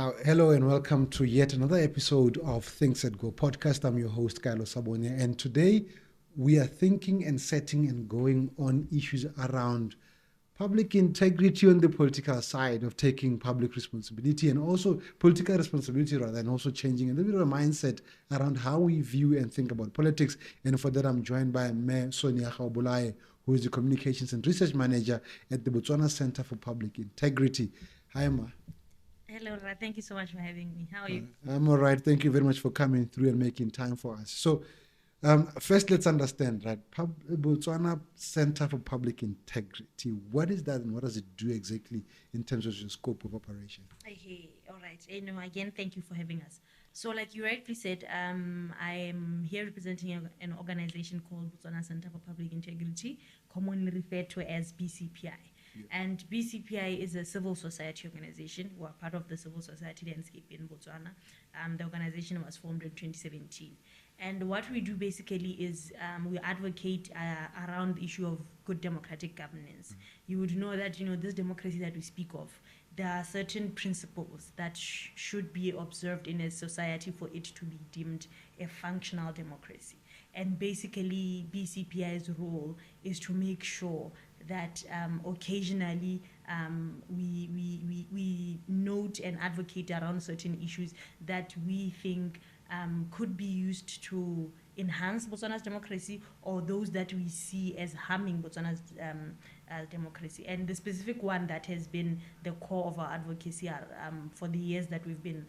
Now, hello and welcome to yet another episode of Things That Go podcast. I'm your host, Sonia, and today we are thinking and setting and going on issues around public integrity on the political side of taking public responsibility and also political responsibility rather, and also changing a little bit of a mindset around how we view and think about politics. And for that, I'm joined by Sonia, who is the Communications and Research Manager at the Botswana Center for Public Integrity. Hi, Ma. Hello, Ra. Thank you so much for having me. How are you? I'm all right. Thank you very much for coming through and making time for us. So, first, let's understand, right? Botswana Center for Public Integrity. What is that, and what does it do exactly in terms of your scope of operation? All right. Again, thank you for having us. So, like you rightly said, I'm here representing an organization called Botswana Center for Public Integrity, commonly referred to as BCPI. Yeah. And BCPI is a civil society organization. We're part of the civil society landscape in Botswana. The organization was formed in 2017. And what we do basically is we advocate around the issue of good democratic governance. You would know that, this democracy that we speak of, there are certain principles that should be observed in a society for it to be deemed a functional democracy. And basically, BCPI's role is to make sure that occasionally we note and advocate around certain issues that we think could be used to enhance Botswana's democracy, or those that we see as harming Botswana's democracy. And the specific one that has been the core of our advocacy for the years that we've been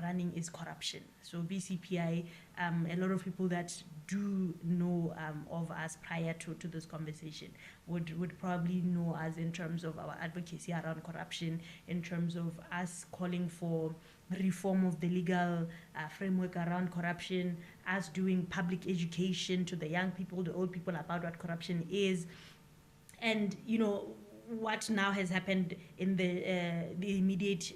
running is corruption. So BCPI, a lot of people that do know of us prior to this conversation would probably know us in terms of our advocacy around corruption, in terms of us calling for reform of the legal framework around corruption, us doing public education to the young people, the old people about what corruption is. And, what now has happened in the immediate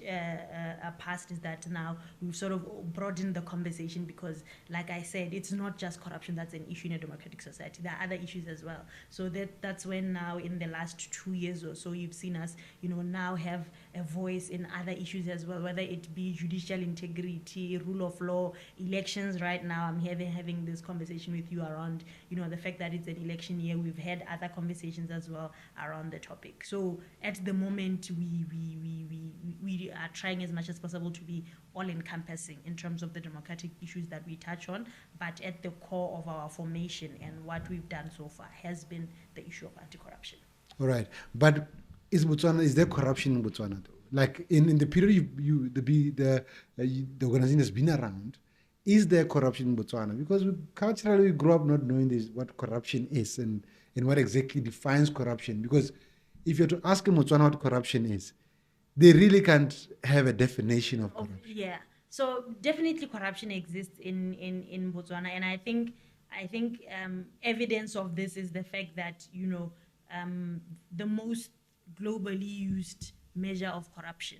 past is that now we've sort of broadened the conversation because, like I said, it's not just corruption that's an issue in a democratic society. There are other issues as well. So that's when now in the last 2 years or so you've seen us, now have a voice in other issues as well, whether it be judicial integrity, rule of law, elections. Right now I'm having this conversation with you around, the fact that it's an election year. We've had other conversations as well around the topic. So at the moment, we are trying as much as possible to be all-encompassing in terms of the democratic issues that we touch on, but at the core of our formation and what we've done so far has been the issue of anti-corruption. All right, but is there corruption in Botswana though? Like in the period the organization has been around, is there corruption in Botswana? Because culturally we grew up not knowing what corruption is and what exactly defines corruption. Because if you're to ask a Botswana what corruption is, they really can't have a definition of corruption. Yeah. So definitely corruption exists in Botswana, and I think evidence of this is the fact that the most globally used measure of corruption,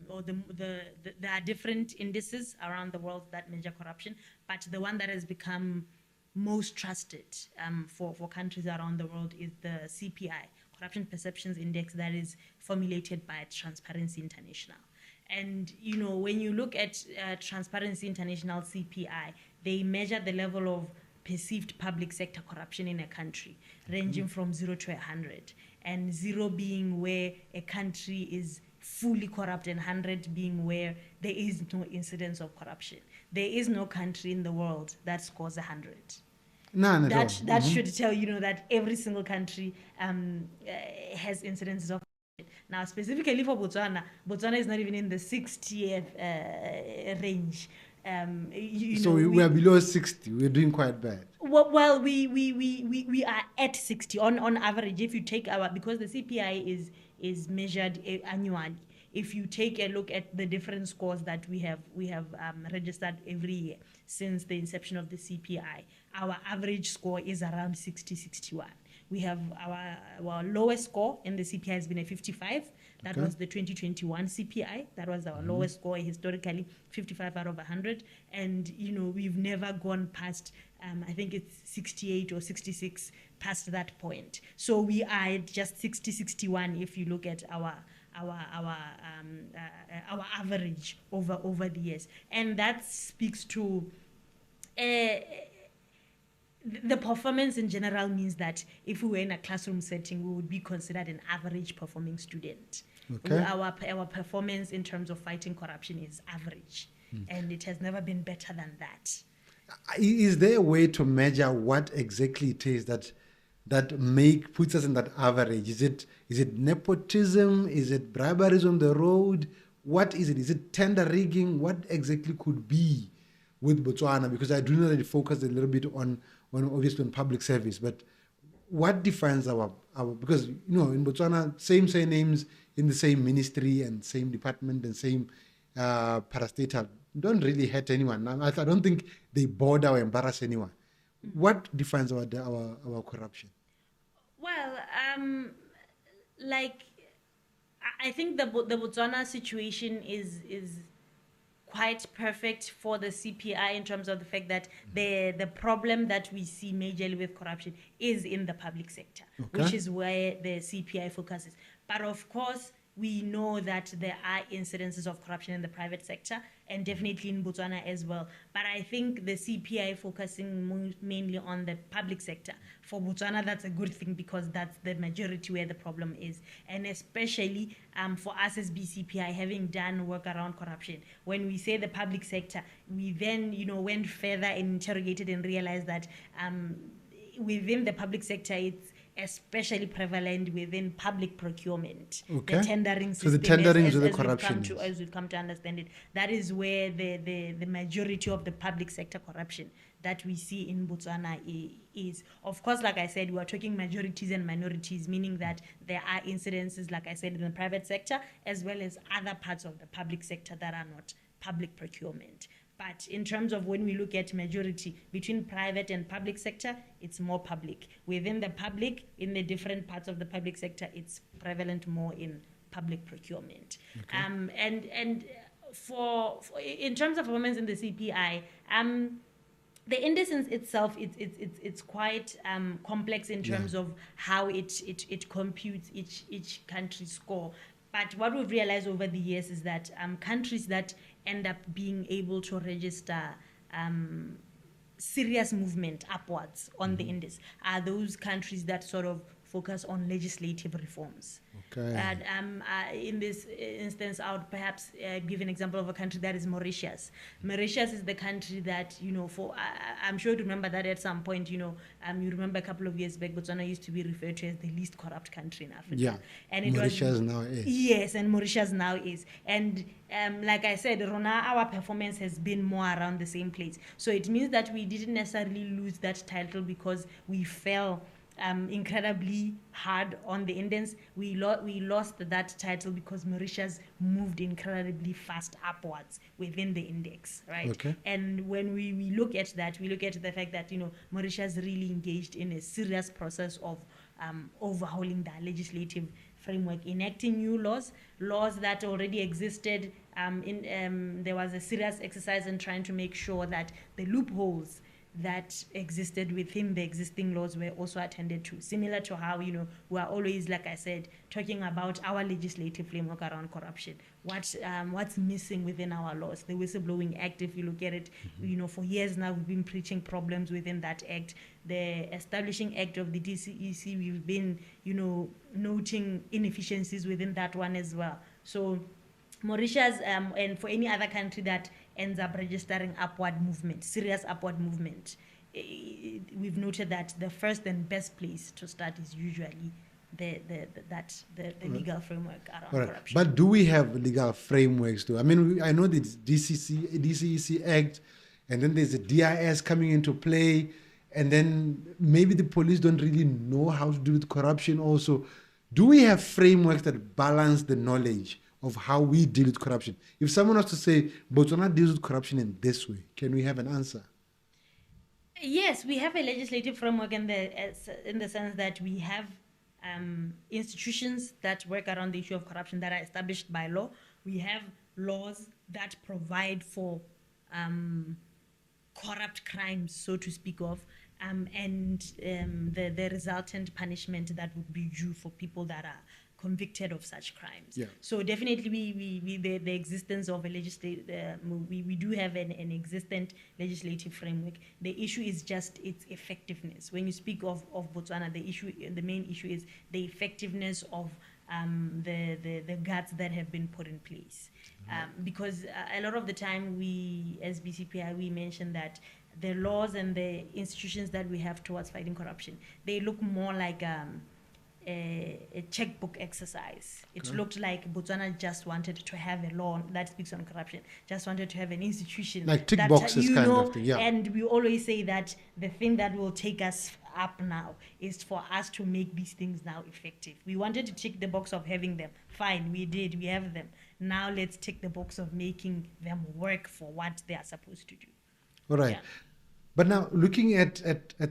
or there are different indices around the world that measure corruption, but the one that has become most trusted for countries around the world is the CPI, Corruption Perceptions Index, that is formulated by Transparency International. And, when you look at Transparency International CPI, they measure the level of perceived public sector corruption in a country, ranging from 0 to 100. And 0 being where a country is fully corrupt and 100 being where there is no incidence of corruption. There is no country in the world that scores 100. None at all. That should tell that every single country has incidences of corruption. Now, specifically for Botswana is not even in the 60th range. So we are below 60. We're doing quite bad. Well, we are at 60 on average. If you take because the CPI is measured annually. If you take a look at the different scores that we have registered every year since the inception of the CPI, our average score is around 60-61. We have our lowest score in the CPI has been a 55. That was the 2021 CPI. That was our lowest score historically, 55 out of 100. And, we've never gone past, I think it's 68 or 66 past that point. So we are at just 60-61 if you look at our average over the years, and that speaks to the performance in general. Means that if we were in a classroom setting, we would be considered an average performing student. Okay. Our performance in terms of fighting corruption is average, and it has never been better than that. Is there a way to measure what exactly it is that puts us in that average? Is it nepotism? Is it briberies on the road? What is it? Is it tender rigging? What exactly could be with Botswana? Because I do know that it focused a little bit on obviously on public service, but what defines our because in Botswana, same names in the same ministry and same department and same parastatal don't really hurt anyone. I don't think they bother or embarrass anyone. What defines our corruption? Well, I think the Botswana situation is quite perfect for the CPI in terms of the fact that the problem that we see majorly with corruption is in the public sector, which is where the CPI focuses. But of course, we know that there are incidences of corruption in the private sector and definitely in Botswana as well. But I think the CPI focusing mainly on the public sector. For Botswana, that's a good thing because that's the majority where the problem is. And especially for us as BCPI, having done work around corruption, when we say the public sector, we then went further and interrogated and realized that within the public sector, it's especially prevalent within public procurement. Okay. The tendering system. So the tendering is where the corruption as we've come to understand it, that is where the majority of the public sector corruption that we see in Botswana is. Of course, like I said, we are talking majorities and minorities, meaning that there are incidences, like I said, in the private sector, as well as other parts of the public sector that are not public procurement. But in terms of when we look at majority between private and public sector, it's more public. Within the public, in the different parts of the public sector, it's prevalent more in public procurement. Okay. And for in terms of performance in the CPI, the index itself, it's quite complex in terms of how it computes each country's score. But what we've realized over the years is that countries that end up being able to register serious movement upwards on the index are those countries that sort of focus on legislative reforms. Okay. And in this instance, I would perhaps give an example of a country that is Mauritius. Mauritius is the country that, I'm sure you remember that at some point, you remember a couple of years back, Botswana used to be referred to as the least corrupt country in Africa. Yeah, and Mauritius now is. Yes, and Mauritius now is. And like I said, Rona, our performance has been more around the same place. So it means that we didn't necessarily lose that title because we fell incredibly hard on the index. We lost that title because Mauritius moved incredibly fast upwards within the index, right? Okay. And when we look at that, we look at the fact that Mauritius really engaged in a serious process of overhauling the legislative framework, enacting new laws that already existed. There was a serious exercise in trying to make sure that the loopholes that existed within the existing laws were also attended to, similar to how we are always, like I said, talking about our legislative framework around corruption. What's missing within our laws? The Whistleblowing Act, if you look at it, for years now we've been preaching problems within that act. The Establishing Act of the DCEC, we've been noting inefficiencies within that one as well. So Mauritius and for any other country that ends up registering serious upward movement, we've noted that the first and best place to start is usually the legal framework around corruption. But do we have legal frameworks too? I mean, I know the DCEC Act, and then there's a DIS coming into play, and then maybe the police don't really know how to do with corruption also. Do we have frameworks that balance the knowledge of how we deal with corruption? If someone was to say, Botswana deals with corruption in this way, can we have an answer? Yes, we have a legislative framework in the sense that we have institutions that work around the issue of corruption that are established by law. We have laws that provide for corrupt crimes, so to speak of. the resultant punishment that would be due for people that are convicted of such crimes. Yeah. So definitely the existence of a we do have an existent legislative framework. The issue is just its effectiveness. When you speak of Botswana, the main issue is the effectiveness of the guards that have been put in place. Because a lot of the time we, as BCPI, we mention that the laws and the institutions that we have towards fighting corruption, they look more like a checkbook exercise. It looked like Botswana just wanted to have a law that speaks on corruption, just wanted to have an institution. Like tick that, boxes kind of thing, yeah. And we always say that the thing that will take us up now is for us to make these things now effective. We wanted to tick the box of having them. Fine, we did, we have them. Now let's tick the box of making them work for what they are supposed to do. All right. Yeah. But now, looking at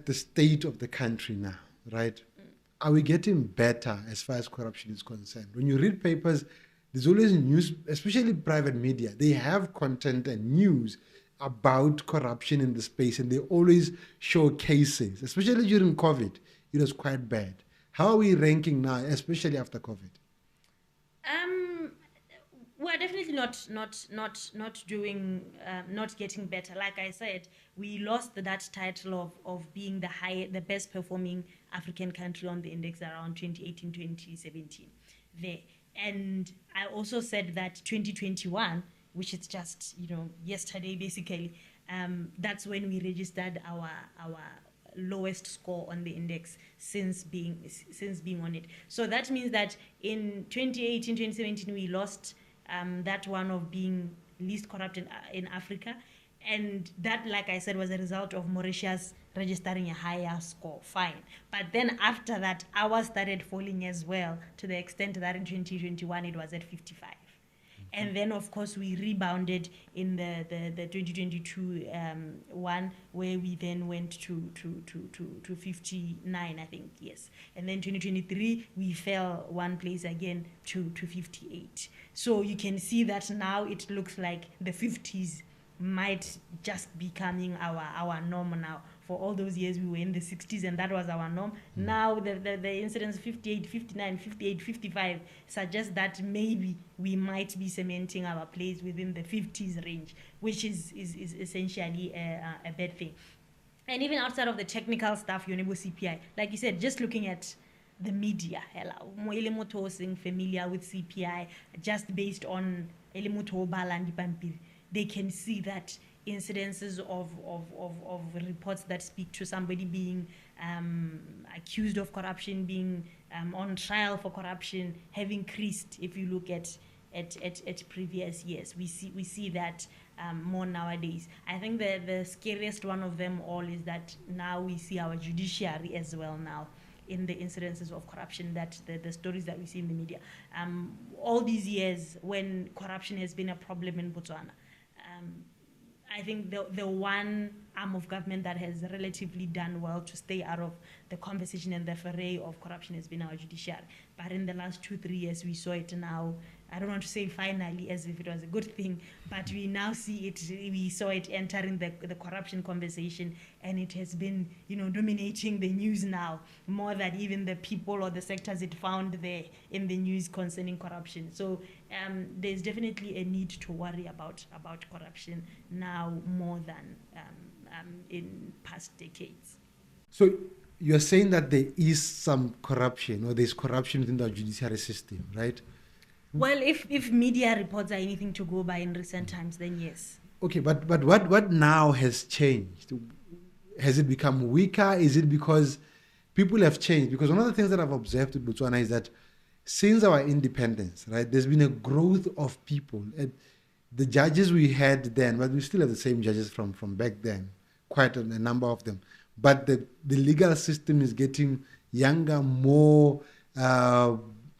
the state of the country now, right? Are we getting better as far as corruption is concerned? When you read papers, there's always news, especially private media. They have content and news about corruption in the space, and they always show cases, especially during COVID. It was quite bad. How are we ranking now, especially after COVID? We're definitely not getting better. Like I said, we lost that title of being the best performing African country on the index around 2018, 2017. There. And I also said that 2021, which is just yesterday basically, that's when we registered our lowest score on the index since being on it. So that means that in 2018, 2017 we lost that one of being least corrupt in Africa, and that, like I said, was a result of Mauritius registering a higher score. Fine, but then after that ours started falling as well, to the extent that in 2021 it was at 55. And then, of course, we rebounded in the 2022 one, where we then went to 59, I think, yes. And then 2023, we fell one place again to 58. So you can see that now it looks like the 50s might just be becoming our norm now. For all those years we were in the 60s and that was our norm. Now the incidence 58, 59, 58, 55 suggests that maybe we might be cementing our place within the 50s range, which is essentially a bad thing. And even outside of the technical stuff, BCPI, like you said, just looking at the media, familiar with CPI, just based on they can see that incidences of reports that speak to somebody being accused of corruption, being on trial for corruption, have increased. If you look at previous years, we see that more nowadays. I think the scariest one of them all is that now we see our judiciary as well now in the incidences of corruption, that the stories that we see in the media. All these years when corruption has been a problem in Botswana, I think the one arm of government that has relatively done well to stay out of the conversation and the foray of corruption has been our judiciary. But in the last 2-3 years, we saw it now. I don't want to say finally as if it was a good thing, but we now see it. We saw it entering the corruption conversation, and it has been, dominating the news now more than even the people or the sectors it found there in the news concerning corruption. So there's definitely a need to worry about corruption now more than in past decades. So you're saying that there is some corruption, or there's corruption within the judiciary system, right? Well, if media reports are anything to go by in recent times, then yes. Okay, but what now has changed? Has it become weaker? Is it because people have changed? Because one of the things that I've observed in Botswana is that since our independence, right, there's been a growth of people. The judges we had then, but we still have the same judges from back then, quite a number of them. But the legal system is getting younger, more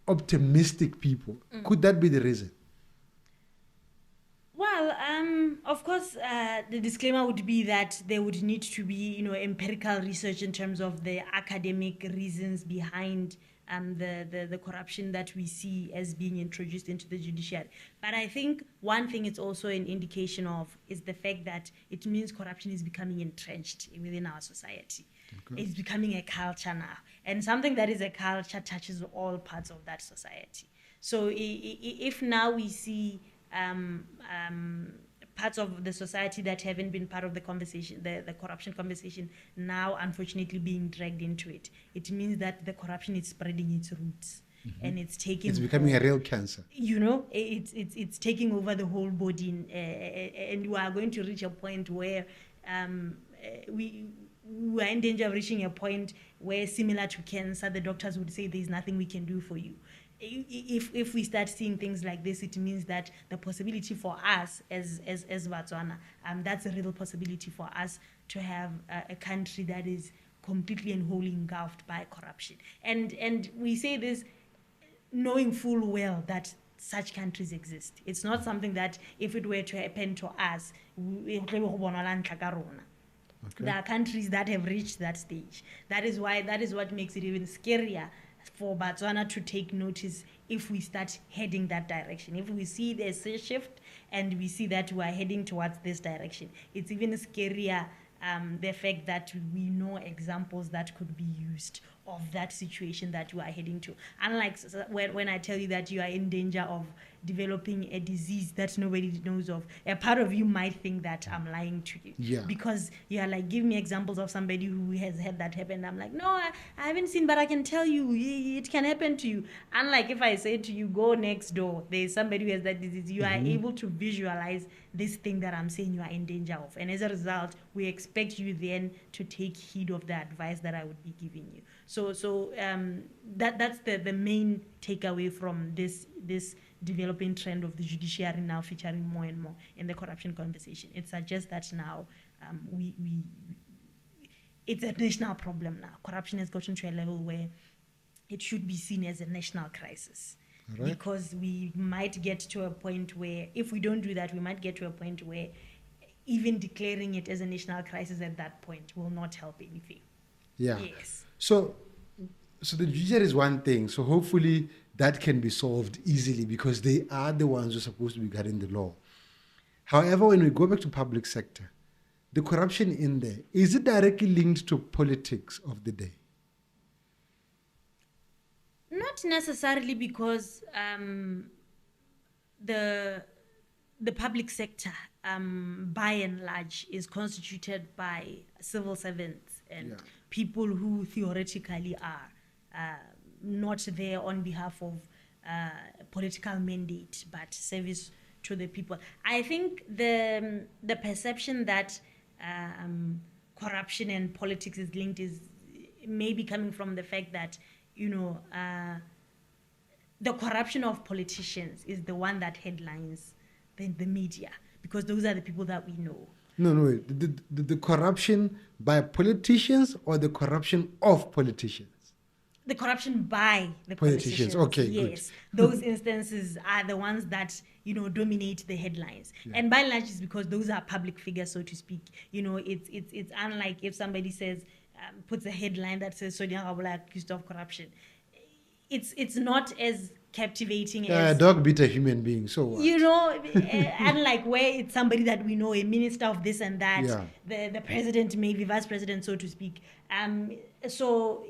optimistic people. Could that be the reason? Well, of course, the disclaimer would be that there would need to be, empirical research in terms of the academic reasons behind the corruption that we see as being introduced into the judiciary. But I think one thing it's also an indication of is the fact that it means corruption is becoming entrenched within our society. Okay. It's becoming a culture now. And something that is a culture touches all parts of that society. So if now we see parts of the society that haven't been part of the conversation, the corruption conversation, now unfortunately being dragged into it, it means that the corruption is spreading its roots. And it's taking. It's becoming a real cancer. It's taking over the whole body, and we are going to reach a point where we are in danger of reaching a point where, similar to cancer, the doctors would say there's nothing we can do for you. If we start seeing things like this, it means that the possibility for us as Botswana, that's a real possibility for us to have a country that is completely and wholly engulfed by corruption. And we say this knowing full well that such countries exist. It's not something that if it were to happen to us, there are countries that have reached that stage. That is what makes it even scarier for Botswana to take notice if we start heading that direction. If we see there's a shift and we see that we are heading towards this direction, it's even scarier the fact that we know examples that could be used of that situation that you are heading to. Unlike when I tell you that you are in danger of developing a disease that nobody knows of, a part of you might think that I'm lying to you. Yeah. Because you are like, give me examples of somebody who has had that happen. I'm like, no, I haven't seen, but I can tell you it can happen to you. Unlike if I say to you, go next door, there's somebody who has that disease, you are able to visualize this thing that I'm saying you are in danger of. And as a result, we expect you then to take heed of the advice that I would be giving you. So that's the main takeaway from this developing trend of the judiciary now featuring more and more in the corruption conversation. It suggests that now it's a national problem now. Corruption has gotten to a level where it should be seen as a national crisis. Right. Because we might get to a point where, if we don't do that, we might get to a point where even declaring it as a national crisis at that point will not help anything. Yeah. Yes. So the judiciary is one thing. So hopefully that can be solved easily because they are the ones who are supposed to be guiding the law. However, when we go back to public sector, the corruption in there, is it directly linked to politics of the day? Not necessarily, because the public sector, by and large, is constituted by civil servants and people who theoretically are not there on behalf of political mandate, but service to the people. I think the perception that corruption and politics is linked is maybe coming from the fact that, the corruption of politicians is the one that headlines the media, because those are the people that we know. No. The corruption by politicians or the corruption of politicians? The corruption by the politicians. Okay, yes. Good. Those instances are the ones that, dominate the headlines. Yeah. And by and large, it's because those are public figures, so to speak. It's unlike if somebody says, puts a headline that says Sonia accused of corruption. It's not as captivating as... a dog beat a human being, so what? Unlike where it's somebody that we know, a minister of this and that, the president, maybe vice president, so to speak. So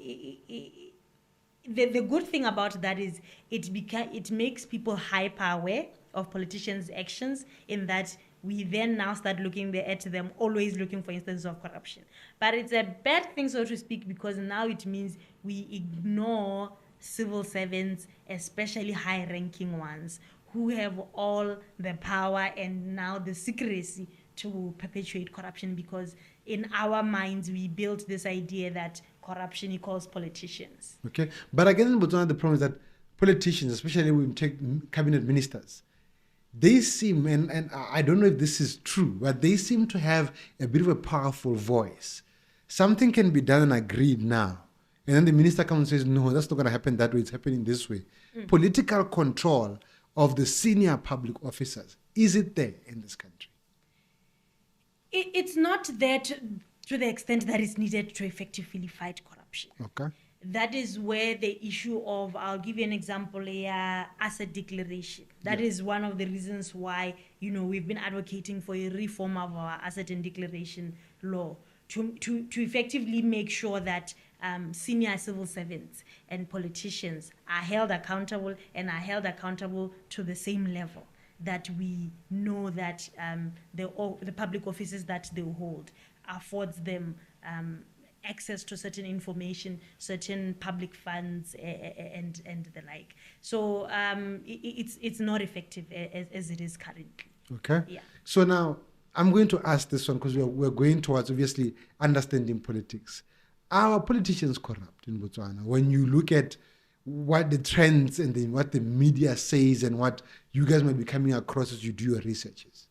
the good thing about that is it makes people hyper aware of politicians' actions, in that we then now start looking at them, always looking for instances of corruption. But it's a bad thing, so to speak, because now it means we ignore civil servants, especially high-ranking ones, who have all the power and now the secrecy to perpetuate corruption, because in our minds we built this idea that corruption equals politicians. Okay, but again in Botswana, the problem is that politicians, especially when we take cabinet ministers, they seem, and I don't know if this is true, but they seem to have a bit of a powerful voice. Something can be done and agreed now, and then the minister comes and says, no, that's not going to happen that way, it's happening this way. Political control of the senior public officers, is it there in this country? It's not there to the extent that is needed to effectively fight corruption. Okay. That is where the issue of, I'll give you an example here, asset declaration. That is one of the reasons why, we've been advocating for a reform of our asset and declaration law, to effectively make sure that senior civil servants and politicians are held accountable and are held accountable to the same level, that we know that the public offices that they hold affords them access to certain information, certain public funds, and the like. So it's not effective as it is currently. Okay. Yeah. So now I'm going to ask this one because we're going towards obviously understanding politics. Are politicians corrupt in Botswana? When you look at what the trends and what the media says and what you guys might be coming across as you do your researches.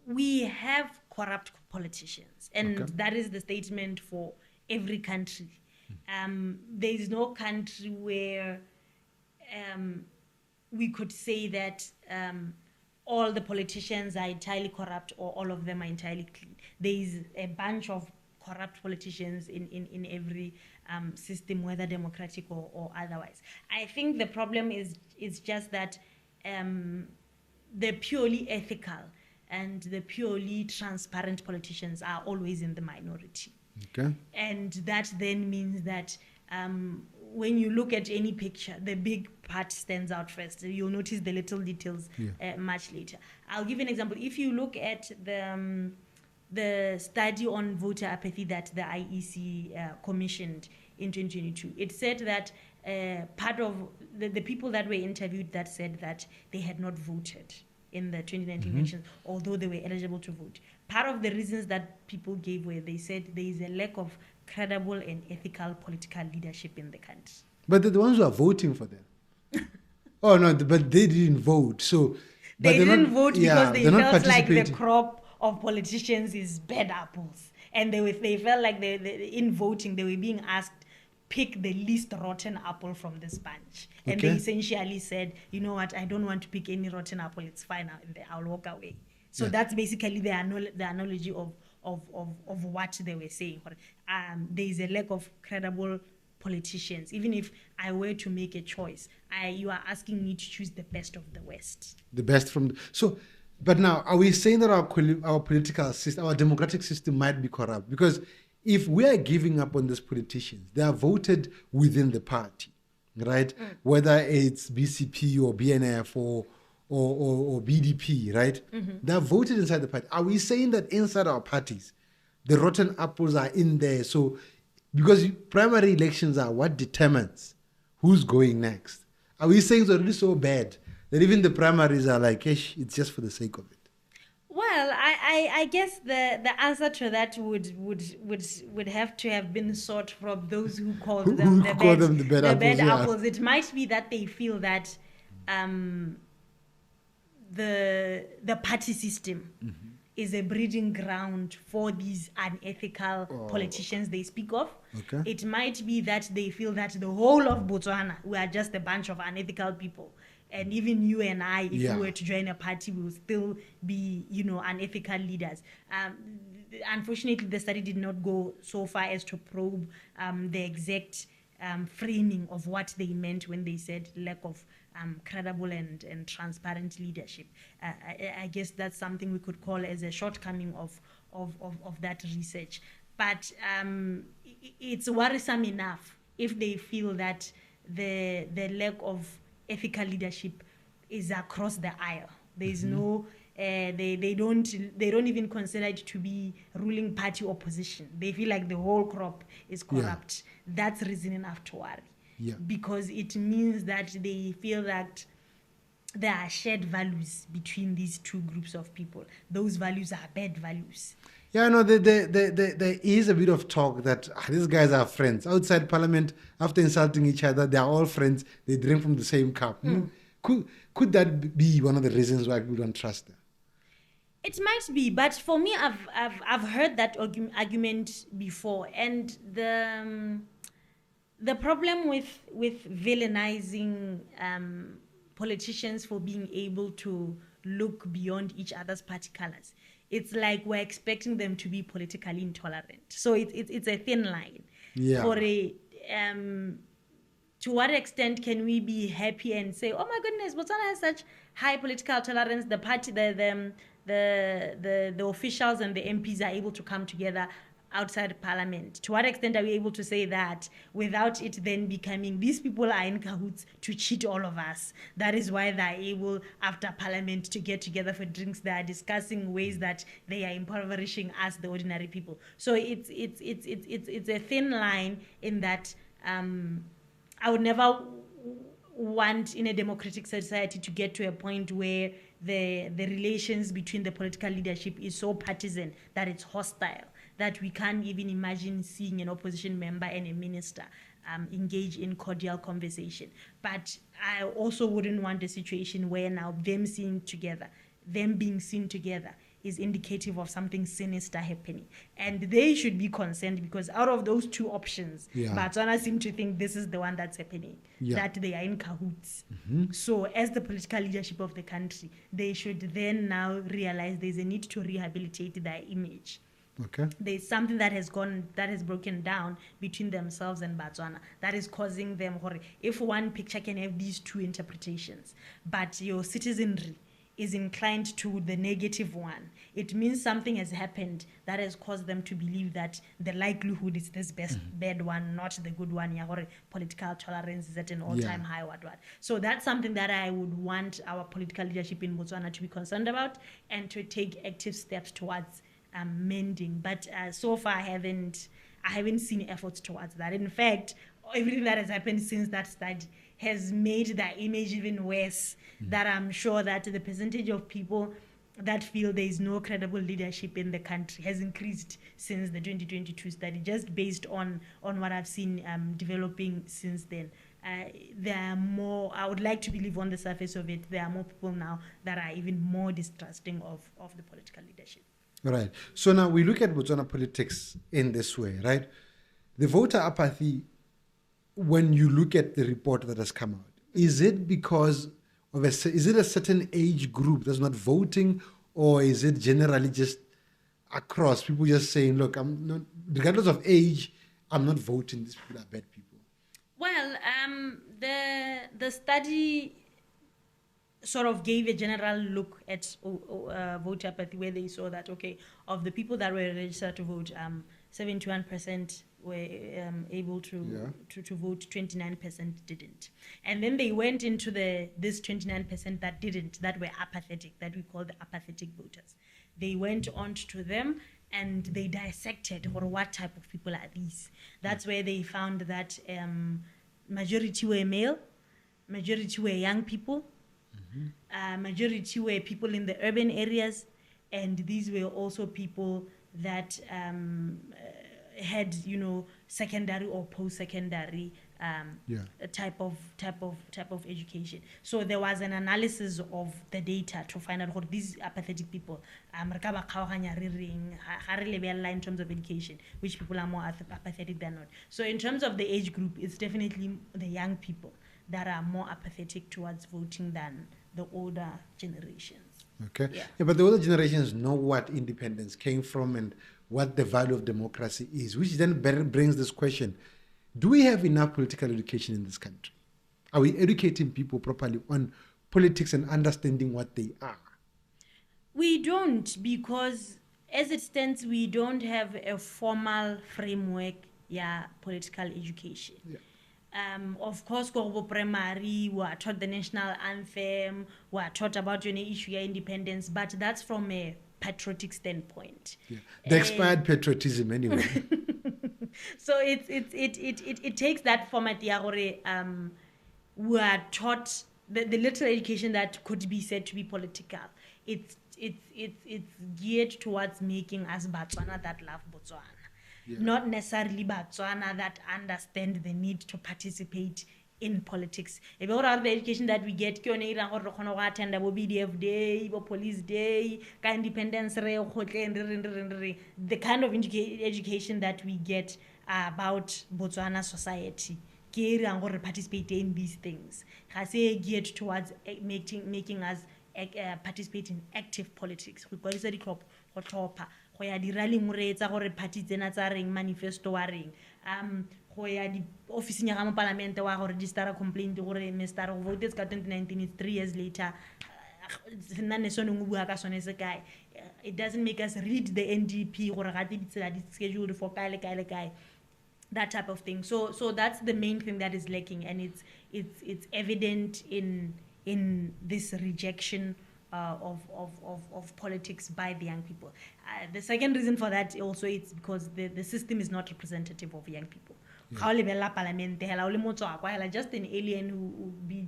We have corrupt politicians, and that is the statement for every country. There is no country where we could say that all the politicians are entirely corrupt or all of them are entirely clean. There is a bunch of corrupt politicians in every system, whether democratic or otherwise. I think the problem is just that the purely ethical and the purely transparent politicians are always in the minority. Okay. And that then means that when you look at any picture, the big part stands out first. You'll notice the little details much later. I'll give you an example. If you look at the study on voter apathy that the IEC commissioned in 2022, it said that part of the people that were interviewed that said that they had not voted in the 2019 elections, although they were eligible to vote. Part of the reasons that people gave were they said there is a lack of credible and ethical political leadership in the country. But they're the ones who are voting for them. Oh, no, but they didn't vote. So they didn't vote because they felt like the crop of politicians is bad apples. And they felt like in voting, they were being asked, pick the least rotten apple from this bunch. And they essentially said, you know what, I don't want to pick any rotten apple. It's fine. I'll walk away. So that's basically the analogy of what they were saying. There is a lack of credible politicians. Even if I were to make a choice, you are asking me to choose the best of the West. The best from... But now, are we saying that our political system, our democratic system might be corrupt? Because if we are giving up on these politicians, they are voted within the party, right? Whether it's BCP or BNF or BDP, right? They are voted inside the party. Are we saying that inside our parties, the rotten apples are in there? So, because primary elections are what determines who's going next. Are we saying it's already so bad that even the primaries are like, it's just for the sake of it? Well, I guess the answer to that would have to have been sought from those who called them the bad apples. It might be that they feel that the party system is a breeding ground for these unethical politicians they speak of. It might be that they feel that the whole of Botswana, we are just a bunch of unethical people. And even you and I, if we were to join a party, we will still be, unethical leaders. Unfortunately, the study did not go so far as to probe the exact framing of what they meant when they said lack of credible and transparent leadership. I guess that's something we could call as a shortcoming of that research. But it's worrisome enough if they feel that the lack of ethical leadership is across the aisle. There is no, they don't even consider it to be ruling party opposition. They feel like the whole crop is corrupt. That's reason enough to worry. Because it means that they feel that there are shared values between these two groups of people. Those values are bad values. Yeah, no, there is a bit of talk that these guys are friends. Outside Parliament, after insulting each other, they are all friends. They drink from the same cup. Could that be one of the reasons why people don't trust them? It might be, but for me, I've heard that argument before, and the problem with villainizing politicians for being able to look beyond each other's party colors. It's like we're expecting them to be politically intolerant. So it's a thin line. For to what extent can we be happy and say, oh my goodness, Botswana has such high political tolerance. The the officials and the MPs are able to come together outside parliament. To what extent are we able to say that without it then becoming these people are in cahoots to cheat all of us? That is why they're able after parliament to get together for drinks. They are discussing ways that they are impoverishing us, the ordinary people. So it's a thin line in that I would never want in a democratic society to get to a point where the relations between the political leadership is so partisan that it's hostile, that we can't even imagine seeing an opposition member and a minister engage in cordial conversation. But I also wouldn't want a situation where now them being seen together is indicative of something sinister happening. And they should be concerned because out of those two options, Botswana seem to think this is the one that's happening, that they are in cahoots. So as the political leadership of the country, they should then now realize there's a need to rehabilitate their image. Okay. There's something that has broken down between themselves and Botswana that is causing them. If one picture can have these two interpretations, but your citizenry is inclined to the negative one, it means something has happened that has caused them to believe that the likelihood is this bad one, not the good one. Political tolerance is at an all-time high. So that's something that I would want our political leadership in Botswana to be concerned about and to take active steps towards mending. But so far I haven't seen efforts towards that. In fact, everything that has happened since that study has made that image even worse. That I'm sure that the percentage of people that feel there is no credible leadership in the country has increased since the 2022 study, just based on what I've seen developing since then. There are more, I would like to believe on the surface of it, there are more people now that are even more distrusting of the political leadership. Right. So now we look at Botswana politics in this way, right? The voter apathy, when you look at the report that has come out, is it because of is it a certain age group that's not voting, or is it generally just across people just saying, look, I'm not, regardless of age, I'm not voting, these people are bad people? Well, the study sort of gave a general look at voter apathy, where they saw that, okay, of the people that were registered to vote, 71% were able to vote, 29% didn't. And then they went into this 29% that didn't, that were apathetic, that we call the apathetic voters. They went on to them and they dissected, or what type of people are these. That's where they found that majority were male, majority were young people, majority were people in the urban areas, and these were also people that had, secondary or post-secondary type of education. So there was an analysis of the data to find out what these apathetic people in terms of education, which people are more apathetic than not. So in terms of the age group, it's definitely the young people that are more apathetic towards voting than the older generations. Okay. Yeah, but the older generations know what independence came from and what the value of democracy is, which then brings this question: do we have enough political education in this country? Are we educating people properly on politics and understanding what they are? We don't, because as it stands, we don't have a formal framework, political education. Yeah. Of course, go primary, we are taught the national anthem, we are taught about issue of independence, but that's from a patriotic standpoint. Yeah. The expired patriotism, anyway. So it takes that format. We are taught the literal education that could be said to be political. It's geared towards making us Botswana that love Botswana. Yeah. Not necessarily Botswana that understand the need to participate in politics. If all the education that we get, attend BDF Day, Police Day, Independence Day, the kind of education that we get about Botswana society, participate in these things, has geared towards making us participate in active politics. Go ya di rally moreetsa gore party tsena tsa reng manifesto wa reng go ya di office nya ga parliament wa go register a complaint gore Mr. go vote ka 2019 is 3 years later it doesn't make us read the NDP or scheduled for that type of thing. So that's the main thing that is lacking, and it's evident in this rejection of politics by the young people. The second reason for that also is because the system is not representative of young people. Just an alien who would be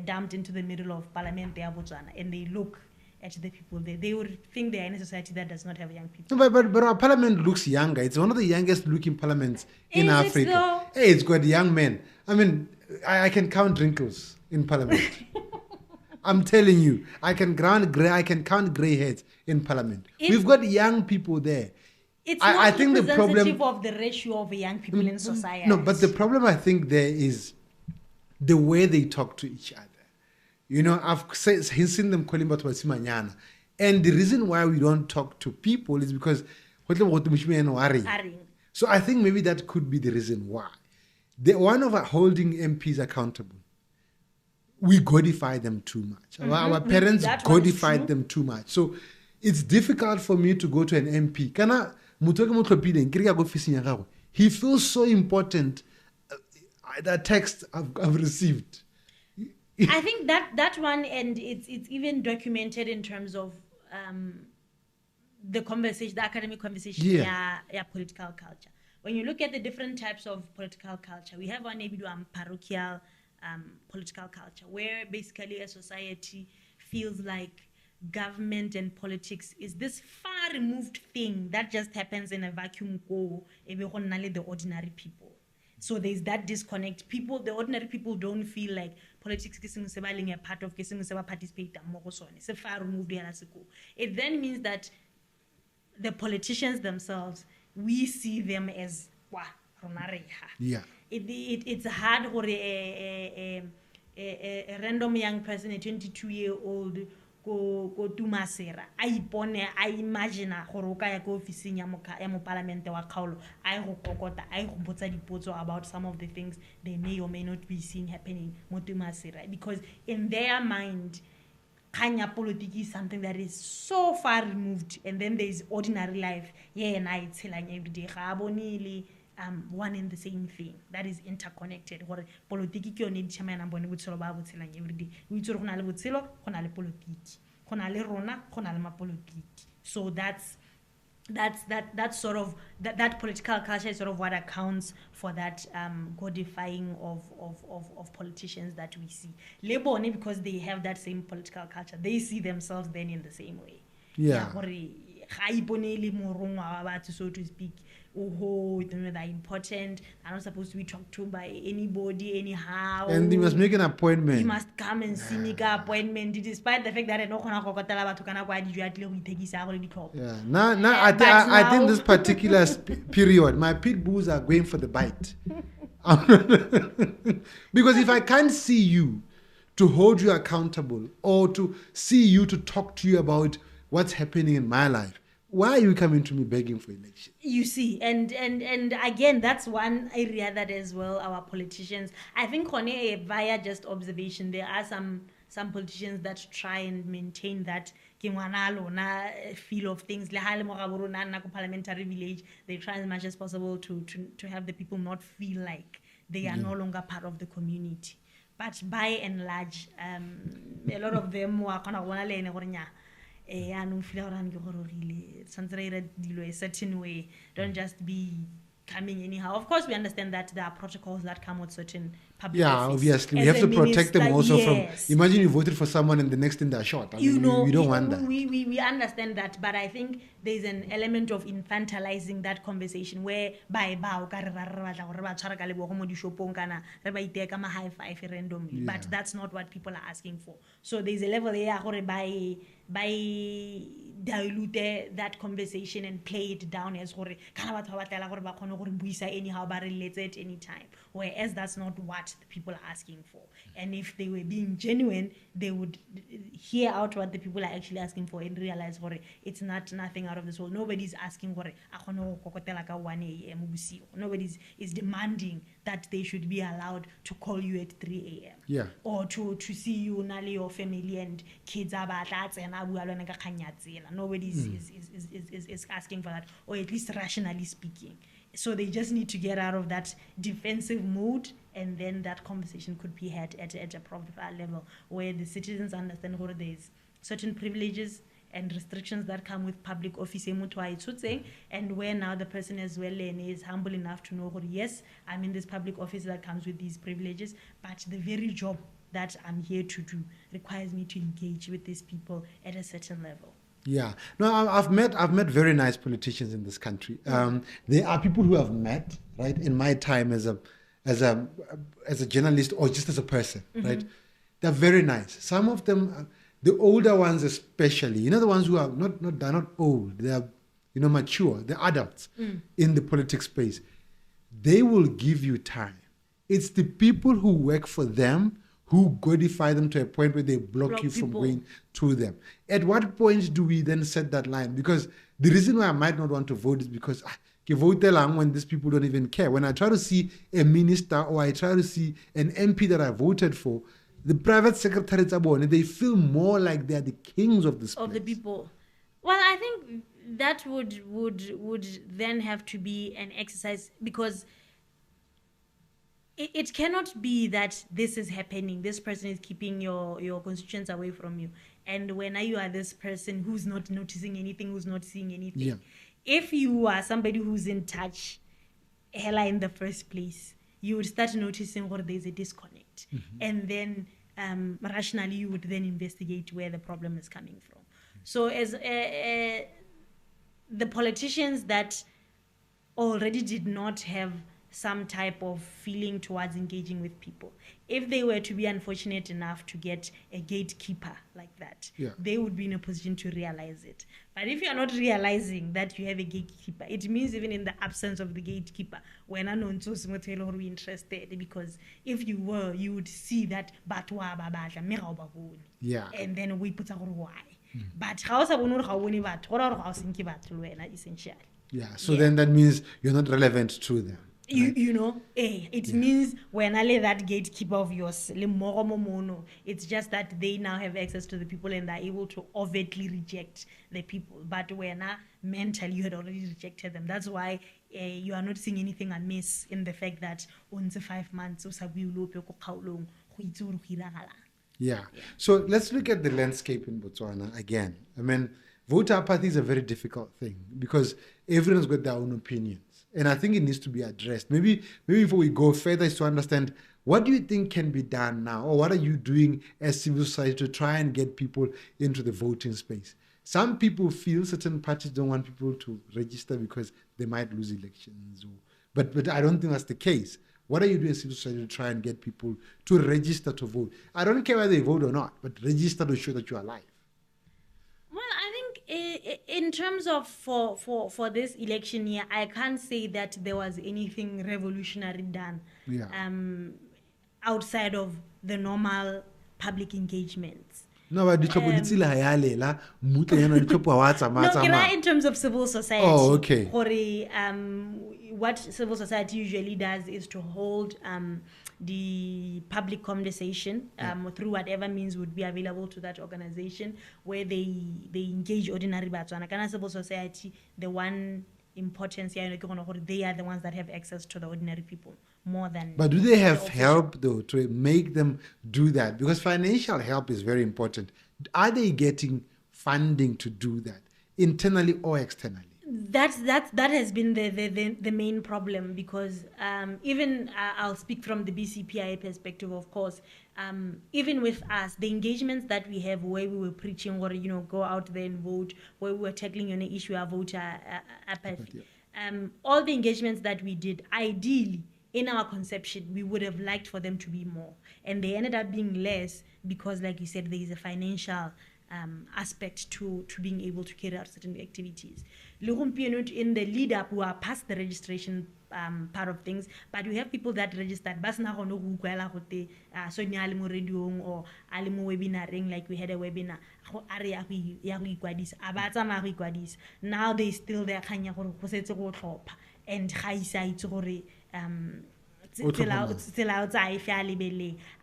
dumped into the middle of Parliament Botswana, and they look at the people there. They would think they're in a society that does not have young people. But our parliament looks younger. It's one of the youngest looking parliaments in Africa. Hey, it's got young men. I mean, I can count wrinkles in parliament. I'm telling you, I can count grey heads in parliament. We've got young people there. It's not representative of the ratio of young people in society. No, but the problem I think there is the way they talk to each other. You know, I've seen them calling about Simanyana. And the reason why we don't talk to people is because so I think maybe that could be the reason why. One of holding MPs accountable, we godify them too much. Our parents godified them too much. So it's difficult for me to go to an MP. He feels so important. That text I've received. I think that one, and it's even documented in terms of the conversation, the academic conversation, political culture. When you look at the different types of political culture, we have one parochial political culture, where basically a society feels like government and politics is this far removed thing that just happens in a vacuum, the ordinary people. So there's that disconnect. The ordinary people don't feel like politics is a part of participate. It's far removed. It then means that the politicians themselves, we see them as it's hard for a random young person, a 22-year-old, go tumasera I imagine gore ka ya go officing ya mo parliament wa kgaolo I go kokota I go botsa dipotso about some of the things they may or may not be seeing happening mo tumasera, because in their mind kanya politics is something that is so far removed, and then there is ordinary life and I tshelang every day ga bonile one and the same thing that is interconnected. Gore politiki ke yone ditšhamana bone botshelo ba botshelang every day. O itse go na le botshelo, go na le politiki, go na le rona, go na le mapolitiki. So that's sort of that political culture is sort of what accounts for that godifying of politicians that we see. Lebone, because they have that same political culture, they see themselves then in the same way. So to speak. They're important. They're not supposed to be talked to by anybody anyhow. And they must make an appointment. You must come and see me appointment, despite the fact that I don't know how I think this particular period, my pit bulls are going for the bite. Because if I can't see you to hold you accountable or to see you to talk to you about what's happening in my life, why are you coming to me begging for election? You see, and again, that's one area that as well our politicians, I think via just observation, there are some politicians that try and maintain that feel of things. Parliamentary village, they try as much as possible to have the people not feel like they are no longer part of the community. But by and large, a lot of them are kind of a certain way. Don't just be coming anyhow. Of course, we understand that there are protocols that come with certain public office. Obviously. We have to protect them also from... Imagine you voted for someone and the next thing they're shot. We don't want that. We understand that, but I think there's an element of infantilizing that conversation where high five randomly. Yeah. But that's not what people are asking for. So there's a level here by dilute that conversation and play it down as gore kana batho ba batlela gore ba khone gore buisa anyhow ba relate at any time, whereas that's not what the people are asking for. And if they were being genuine, they would hear out what the people are actually asking for and realize gore it's nothing out of this world. Nobody's asking gore a khone go kokotela ka 1 a.m. bosigo. Nobody's is demanding that they should be allowed to call you at 3 a.m. Yeah. Or to see you na le your family and kids are batla tsena bua lwana ka khanya tsela. Nobody is asking for that, or at least rationally speaking. So they just need to get out of that defensive mood, and then that conversation could be had at a proper level where the citizens understand where there's certain privileges and restrictions that come with public office, and where now the person as well is humble enough to know, yes, I'm in this public office that comes with these privileges, but the very job that I'm here to do requires me to engage with these people at a certain level. Yeah, no, I've met very nice politicians in this country. There are people who have met, right, in my time as a journalist or just as a person, right. They're very nice. Some of them, the older ones especially, the ones who are they're not old, they are, mature, they're adults in the politics space. They will give you time. It's the people who work for them who godify them to a point where they block you from going to them. At what point do we then set that line? Because the reason why I might not want to vote is because I vote when these people don't even care. When I try to see a minister or I try to see an MP that I voted for, the private secretaries, they feel more like they're the kings of this place. Of the people. Well, I think that would then have to be an exercise, because it cannot be that this is happening, this person is keeping your constituents away from you, and when you are this person who's not noticing anything, who's not seeing anything. Yeah. If you are somebody who's in touch hella in the first place, you would start noticing where there's a disconnect, and then rationally you would then investigate where the problem is coming from. So as the politicians that already did not have some type of feeling towards engaging with people, if they were to be unfortunate enough to get a gatekeeper like that, they would be in a position to realize it. But if you're not realizing that you have a gatekeeper, it means even in the absence of the gatekeeper, we're not interested, because if you were, you would see that and then we put why. But essentially. Yeah, so then that means you're not relevant to them. It means when I let that gatekeeper of yours, it's just that they now have access to the people and they're able to overtly reject the people. But when mentally you had already rejected them, that's why you are not seeing anything amiss in the fact that once 5 months, yeah. So let's look at the landscape in Botswana again. I mean, voter apathy is a very difficult thing because everyone's got their own opinions. And I think it needs to be addressed. Maybe before we go further is to understand, what do you think can be done now? Or what are you doing as civil society to try and get people into the voting space? Some people feel certain parties don't want people to register because they might lose elections. But I don't think that's the case. What are you doing as civil society to try and get people to register to vote? I don't care whether they vote or not, but register to show that you're alive. In terms of for this election year, I can't say that there was anything revolutionary done outside of the normal public engagements. No, but in terms of civil society. Oh, okay. What civil society usually does is to hold the public conversation through whatever means would be available to that organization, where they engage ordinary Botswana. Kana civil society, the one importance here, they are the ones that have access to the ordinary people more than. But do they have help though to make them do that? Because financial help is very important. Are they getting funding to do that, internally or externally? That has been the main problem, because even I'll speak from the BCPI perspective, of course. Even with us, the engagements that we have, where we were preaching, or go out there and vote, where we were tackling an issue of voter apathy, all the engagements that we did, ideally, in our conception, we would have liked for them to be more, and they ended up being less because, like you said, there is a financial aspect to being able to carry out certain activities. In the lead up, we are past the registration part of things, but we have people that registered Sonia a le mo radiong or a le mo webinaring, like we had a webinar. Now they still there and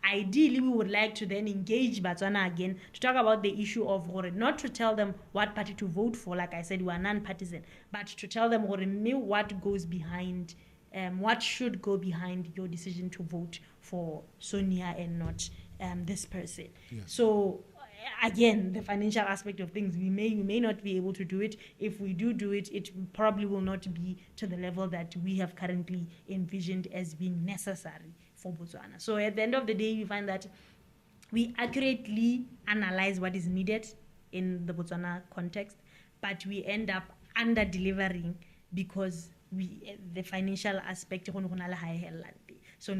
ideally we would like to then engage Botswana again to talk about the issue of not to tell them what party to vote for, like I said, we are non-partisan, but to tell them what goes behind, what should go behind your decision to vote for Sonia and not this person. Yeah. So again, the financial aspect of things, we may not be able to do it. If we do it, it probably will not be to the level that we have currently envisioned as being necessary for Botswana. So at the end of the day, we find that we accurately analyze what is needed in the Botswana context, but we end up under-delivering because the financial aspect so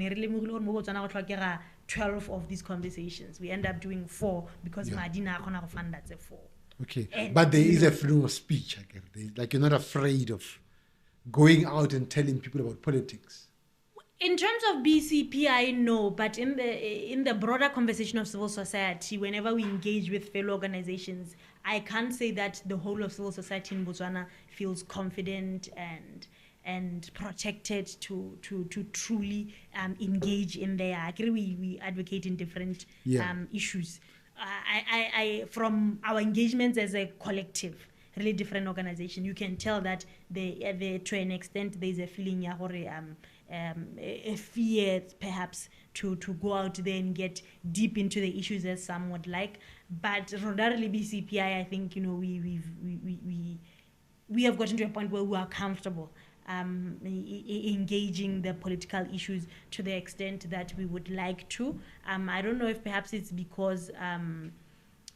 12 of these conversations, we end up doing 4 because Madina akona fund that's a 4. Okay, but there is a freedom of speech. Like you're not afraid of going out and telling people about politics. In terms of BCPI, no, but in the broader conversation of civil society, whenever we engage with fellow organizations, I can't say that the whole of civil society in Botswana feels confident and protected to truly engage in there. I agree we advocate in different issues. I from our engagements as a collective, really different organization, you can tell that to an extent there's a feeling a fear perhaps to go out there and get deep into the issues as some would like. But ordinarily BCPI, I think we have gotten to a point where we are comfortable engaging the political issues to the extent that we would like to. I don't know if perhaps it's because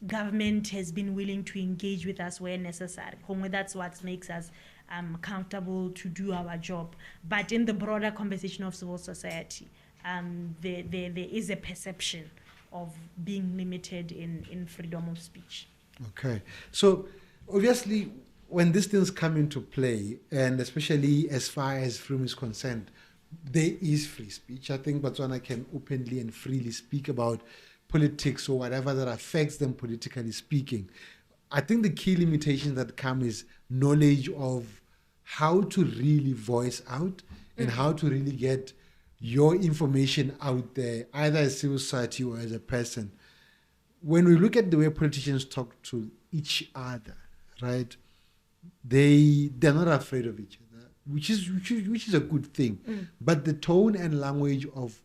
government has been willing to engage with us where necessary. That's what makes us comfortable to do our job. But in the broader conversation of civil society, there is a perception of being limited in freedom of speech. Okay. So obviously, when these things come into play, and especially as far as freedom is concerned, there is free speech. I think Botswana can openly and freely speak about politics or whatever that affects them politically speaking. I think the key limitations that come is knowledge of how to really voice out and how to really get your information out there, either as civil society or as a person. When we look at the way politicians talk to each other, right, they're not afraid of each other, which is a good thing. But the tone and language of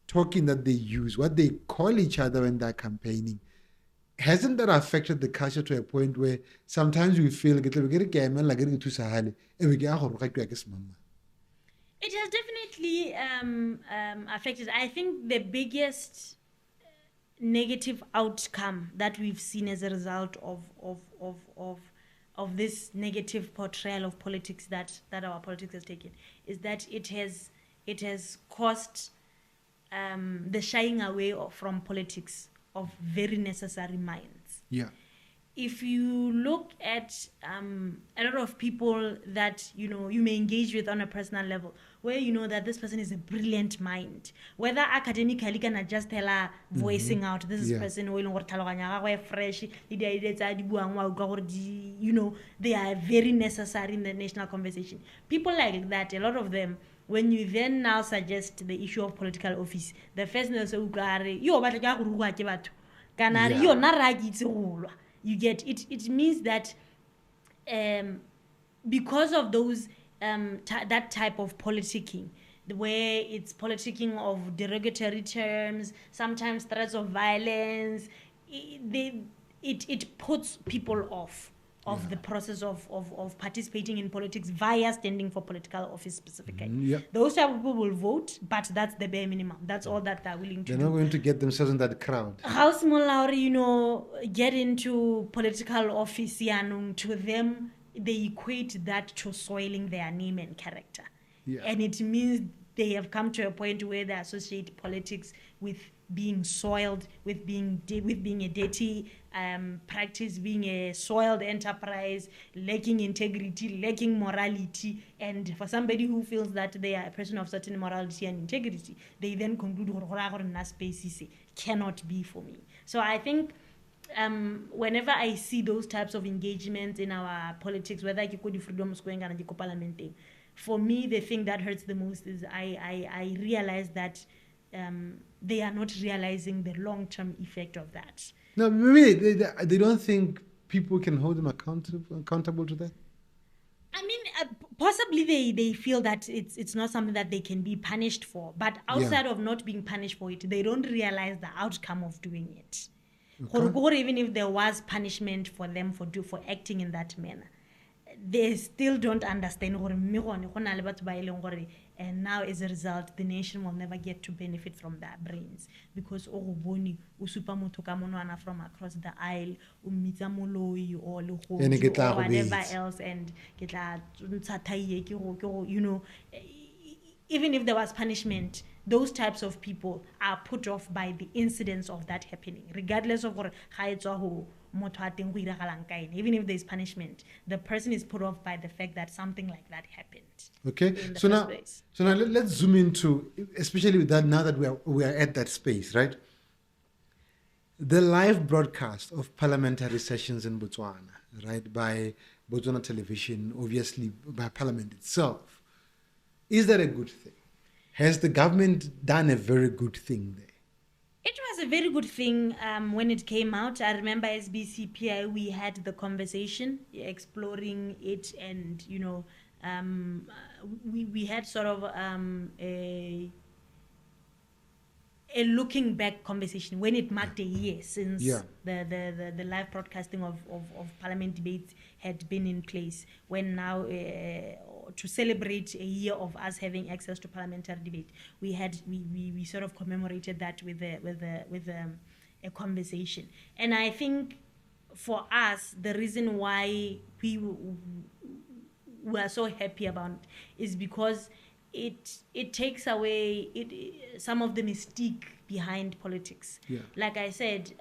talking that they use, what they call each other when they're campaigning, hasn't that affected the culture to a point where sometimes we feel it has definitely affected. I think the biggest negative outcome that we've seen as a result of this negative portrayal of politics that our politics has taken is that it has caused the shying away from politics of very necessary minds. Yeah. If you look at a lot of people that you may engage with on a personal level, where you know that this person is a brilliant mind, whether academically can just tell her voicing out this person fresh, they are very necessary in the national conversation. People like that, a lot of them, when you then now suggest the issue of political office, the first thing they say, you get it. It means that because of those that type of politicking, where it's politicking of derogatory terms, sometimes threats of violence, it puts people off of the process of participating in politics via standing for political office specifically. Those type of people will vote, but that's the bare minimum. That's all that they're willing to do. They're not going to get themselves in that crowd. How small, get into political office, to them, they equate that to soiling their name and character. And it means they have come to a point where they associate politics with being soiled, with being a dirty practice, being a soiled enterprise, lacking integrity, lacking morality. And for somebody who feels that they are a person of certain morality and integrity, they then conclude space cannot be for me. So I think whenever I see those types of engagements in our politics, whether I could freedom square and parliament, for me the thing that hurts the most is I realize that they are not realizing the long-term effect of that. No, maybe they don't think people can hold them accountable to that. I mean, possibly they feel that it's not something that they can be punished for, but outside of not being punished for it, they don't realize the outcome of doing it. Okay. Even if there was punishment for them for acting in that manner, they still don't understand. And now as a result, the nation will never get to benefit from their brains, because from across the aisle or whatever else, and even if there was punishment, those types of people are put off by the incidents of that happening, regardless of even if there's punishment, the person is put off by the fact that something like that happened. Okay, so now let's zoom into, especially with that, now that we are at that space, right? The live broadcast of parliamentary sessions in Botswana, right, by Botswana television, obviously by Parliament itself, is that a good thing? Has the government done a very good thing there? It was a very good thing when it came out. I remember as BCPI, we had the conversation exploring it, and, we had sort of a looking back conversation when it marked a year since the live broadcasting of parliament debates had been in place, when now to celebrate a year of us having access to parliamentary debate, we sort of commemorated that with a conversation. And I think for us, the reason why we are so happy about it is because it takes away some of the mystique behind politics. Yeah. Like I said,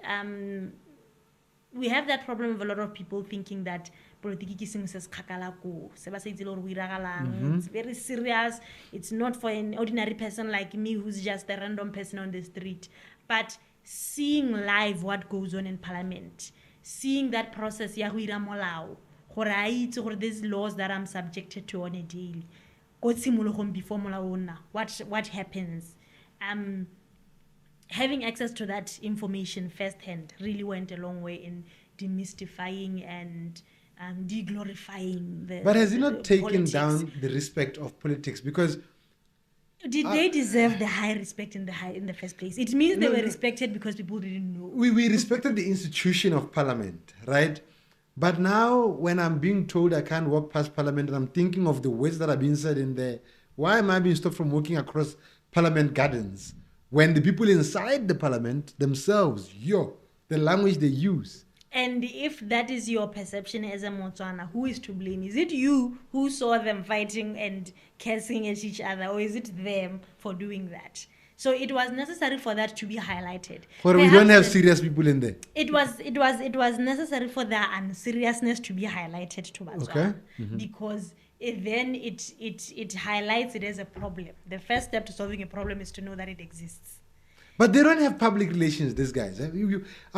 we have that problem of a lot of people thinking that politics is it's very serious. It's not for an ordinary person like me who's just a random person on the street. But seeing live what goes on in parliament, seeing that process, these laws that I'm subjected to on a daily, what happens, having access to that information firsthand really went a long way in demystifying and de-glorifying the. But has it not taken politics down the respect of politics? Because did they deserve the high respect in the first place? It means they were respected because people didn't know. We respected the institution of parliament, right? But now when I'm being told I can't walk past parliament and I'm thinking of the words that are being said in there, why am I being stopped from walking across parliament gardens when the people inside the parliament themselves, the language they use? And if that is your perception as a Motswana, who is to blame? Is it you who saw them fighting and cursing at each other, or is it them for doing that? So it was necessary for that to be highlighted. Or we don't have serious people in there. It was necessary for their unseriousness to be highlighted to Botswana. Okay. Mm-hmm. Because it highlights it as a problem. The first step to solving a problem is to know that it exists. But they don't have public relations, these guys. I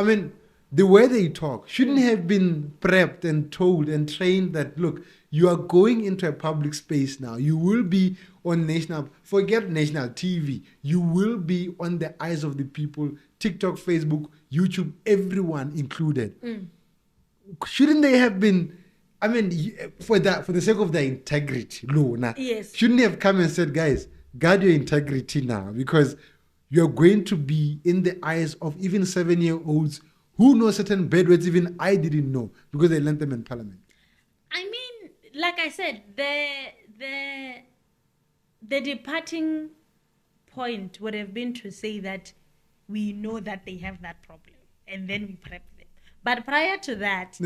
mean, the way they talk shouldn't have been prepped and told and trained that, look, you are going into a public space now. You will be on forget national TV. You will be on the eyes of the people, TikTok, Facebook, YouTube, everyone included. Shouldn't they have been, for the sake of their integrity, yes. Shouldn't they have come and said, guys, guard your integrity now, because you're going to be in the eyes of even 7-year-olds who know certain bad words even I didn't know because they learned them in parliament. I mean, like I said, the departing point would have been to say that we know that they have that problem and then we prep them. But prior to that,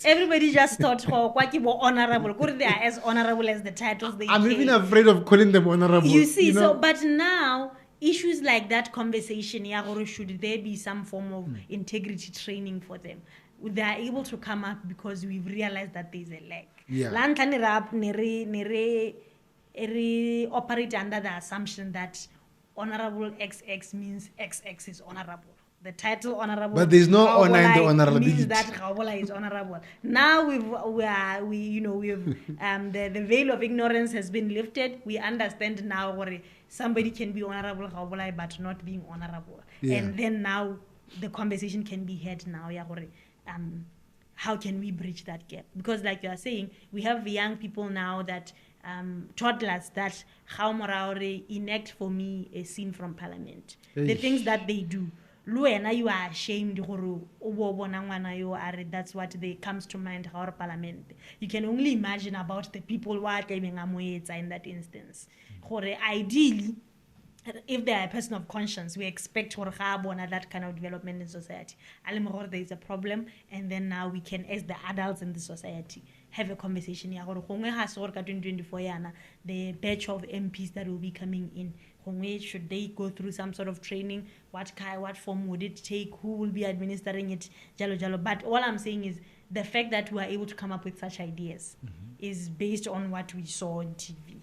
everybody just thought, honorable. They are as honorable as the titles they I'm take. even afraid of calling them honorable. You see, but now issues like that conversation, should there be some form of integrity training for them? They are able to come up because we've realized that there's a lack. Yeah. La ntlha ne operate under the assumption that honorable XX means XX is honorable. The title honorable, but there's no honor in the honorability. Means that Gaobola is honorable. Now we've the veil of ignorance has been lifted. We understand now what somebody can be honorable Gaobola but not being honorable. Yeah. And then now the conversation can be had now. How can we bridge that gap? Because like you are saying, we have young people now that toddlers that how moraore enact for me a scene from parliament. The things that they do. Luena, you are ashamed. That's what comes to mind. Our parliament. You can only imagine about the people who are in that instance. Ideally, if they are a person of conscience, we expect that kind of development in society. There is a problem, and then now we can, as the adults in the society, have a conversation. The batch of MPs that will be coming in, should they go through some sort of training? What form would it take? Who will be administering it? Jalo jalo. But all I'm saying is the fact that we are able to come up with such ideas is based on what we saw on TV.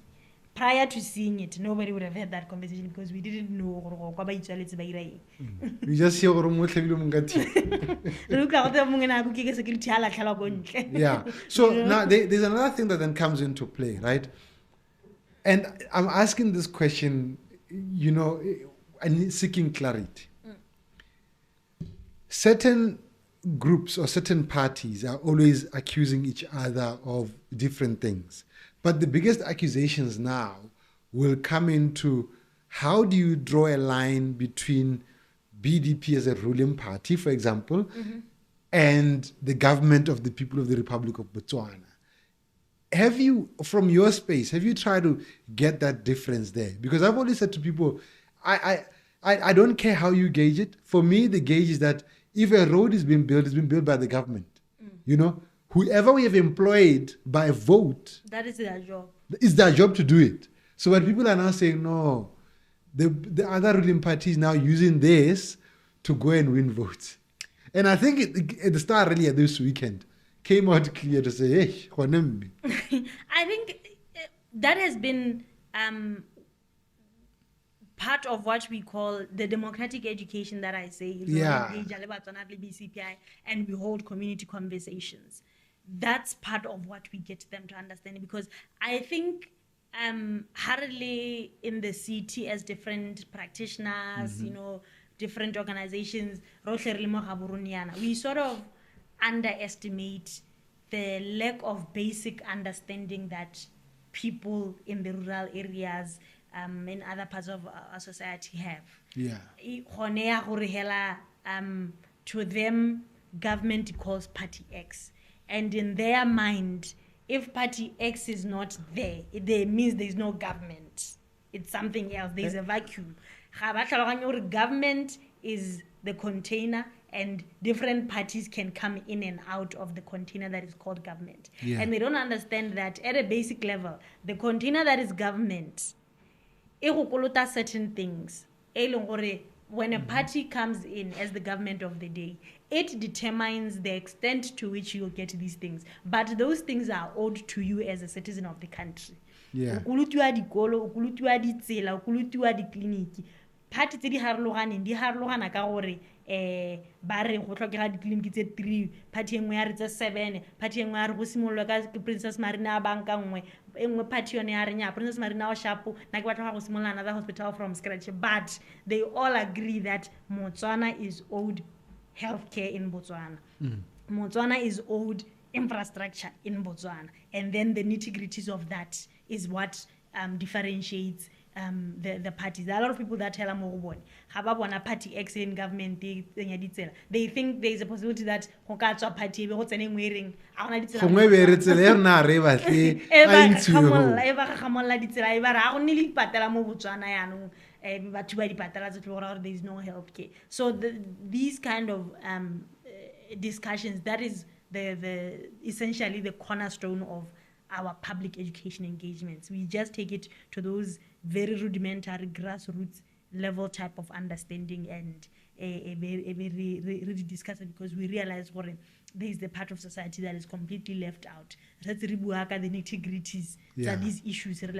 Prior to seeing it, nobody would have had that conversation because we didn't know. We just hear yeah. So now there's another thing that then comes into play, right? And I'm asking this question, and seeking clarity. Certain groups or certain parties are always accusing each other of different things. But the biggest accusations now will come into how do you draw a line between BDP as a ruling party, for example, and the government of the people of the Republic of Botswana. Have you, from your space, have you tried to get that difference there? Because I've always said to people, I don't care how you gauge it. For me, the gauge is that if a road is being built, it's been built by the government. Whoever we have employed by vote, that is their job. It's their job to do it. So when people are now saying, no, the other ruling party is now using this to go and win votes. And I think at the start earlier this weekend came out clear to say, hey, I think that has been part of what we call the democratic education that I say. Yeah. BCPI, and we hold community conversations. That's part of what we get them to understand, because I think hardly in the city as different practitioners, different organizations, we sort of underestimate the lack of basic understanding that people in the rural areas in other parts of our society have. Yeah. To them, government equals party X. And in their mind, if party X is not there, it means there's no government. It's something else. There's a vacuum. Government is the container, and different parties can come in and out of the container that is called government. Yeah. And they don't understand that at a basic level, the container that is government, certain things. When a party comes in as the government of the day, it determines the extent to which you'll get these things. But those things are owed to you as a citizen of the country. Yeah. Party tse di harologana ka gore ba re go tlhokega ditleliniki tse 3, party engwe ya re tse 7, party engwe ya re go simololwa ka Princess Marina banka nngwe, engwe party yone ya re nya Princess Marina o shapo na ke batla go simolola another hospital from scratch. But they all agree that Botswana is owed healthcare in Botswana. Botswana is owed infrastructure in Botswana, and then the nitty-gritties of that is what differentiates the parties. There are a lot of people that tell them a party X in government, they think there is a possibility that party there is no health care. So these kind of discussions, that is the essentially the cornerstone of our public education engagements. We just take it to those very rudimentary grassroots level type of understanding and a very really discuss it, because we realize what there is the part of society that is completely left out. That's the nitty-gritties. Yeah. So these issues at the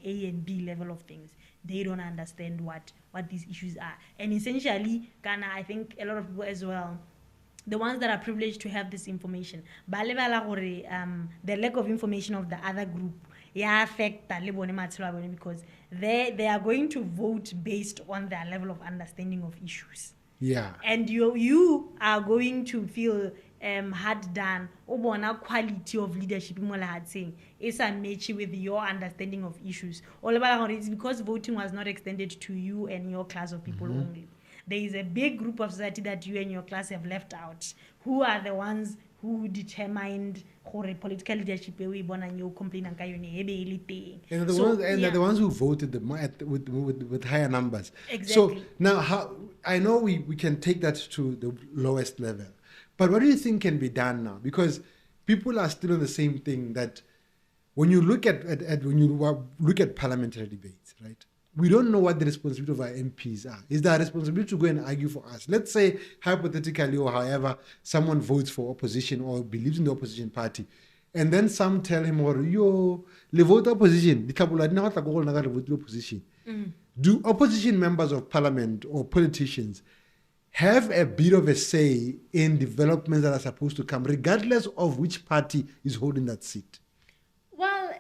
A and B level of things, they don't understand what these issues are. And essentially, Ghana, I think a lot of people as well, the ones that are privileged to have this information, the lack of information of the other group affect because they are going to vote based on their level of understanding of issues. Yeah. And you are going to feel hard done ubona quality of leadership mo la saying is a match with your understanding of issues. It's because voting was not extended to you and your class of people only. There is a big group of society that you and your class have left out, who are the ones who determined political leadership we complain and they're the ones who voted with higher numbers. Exactly. So now I know we can take that to the lowest level, but what do you think can be done now? Because people are still on the same thing, that when you look at parliamentary debates, right? We don't know what the responsibility of our MPs are. Is there a responsibility to go and argue for us? Let's say, hypothetically or however, someone votes for opposition or believes in the opposition party, and then some tell him, le vote opposition. Do opposition members of parliament or politicians have a bit of a say in developments that are supposed to come, regardless of which party is holding that seat? Well,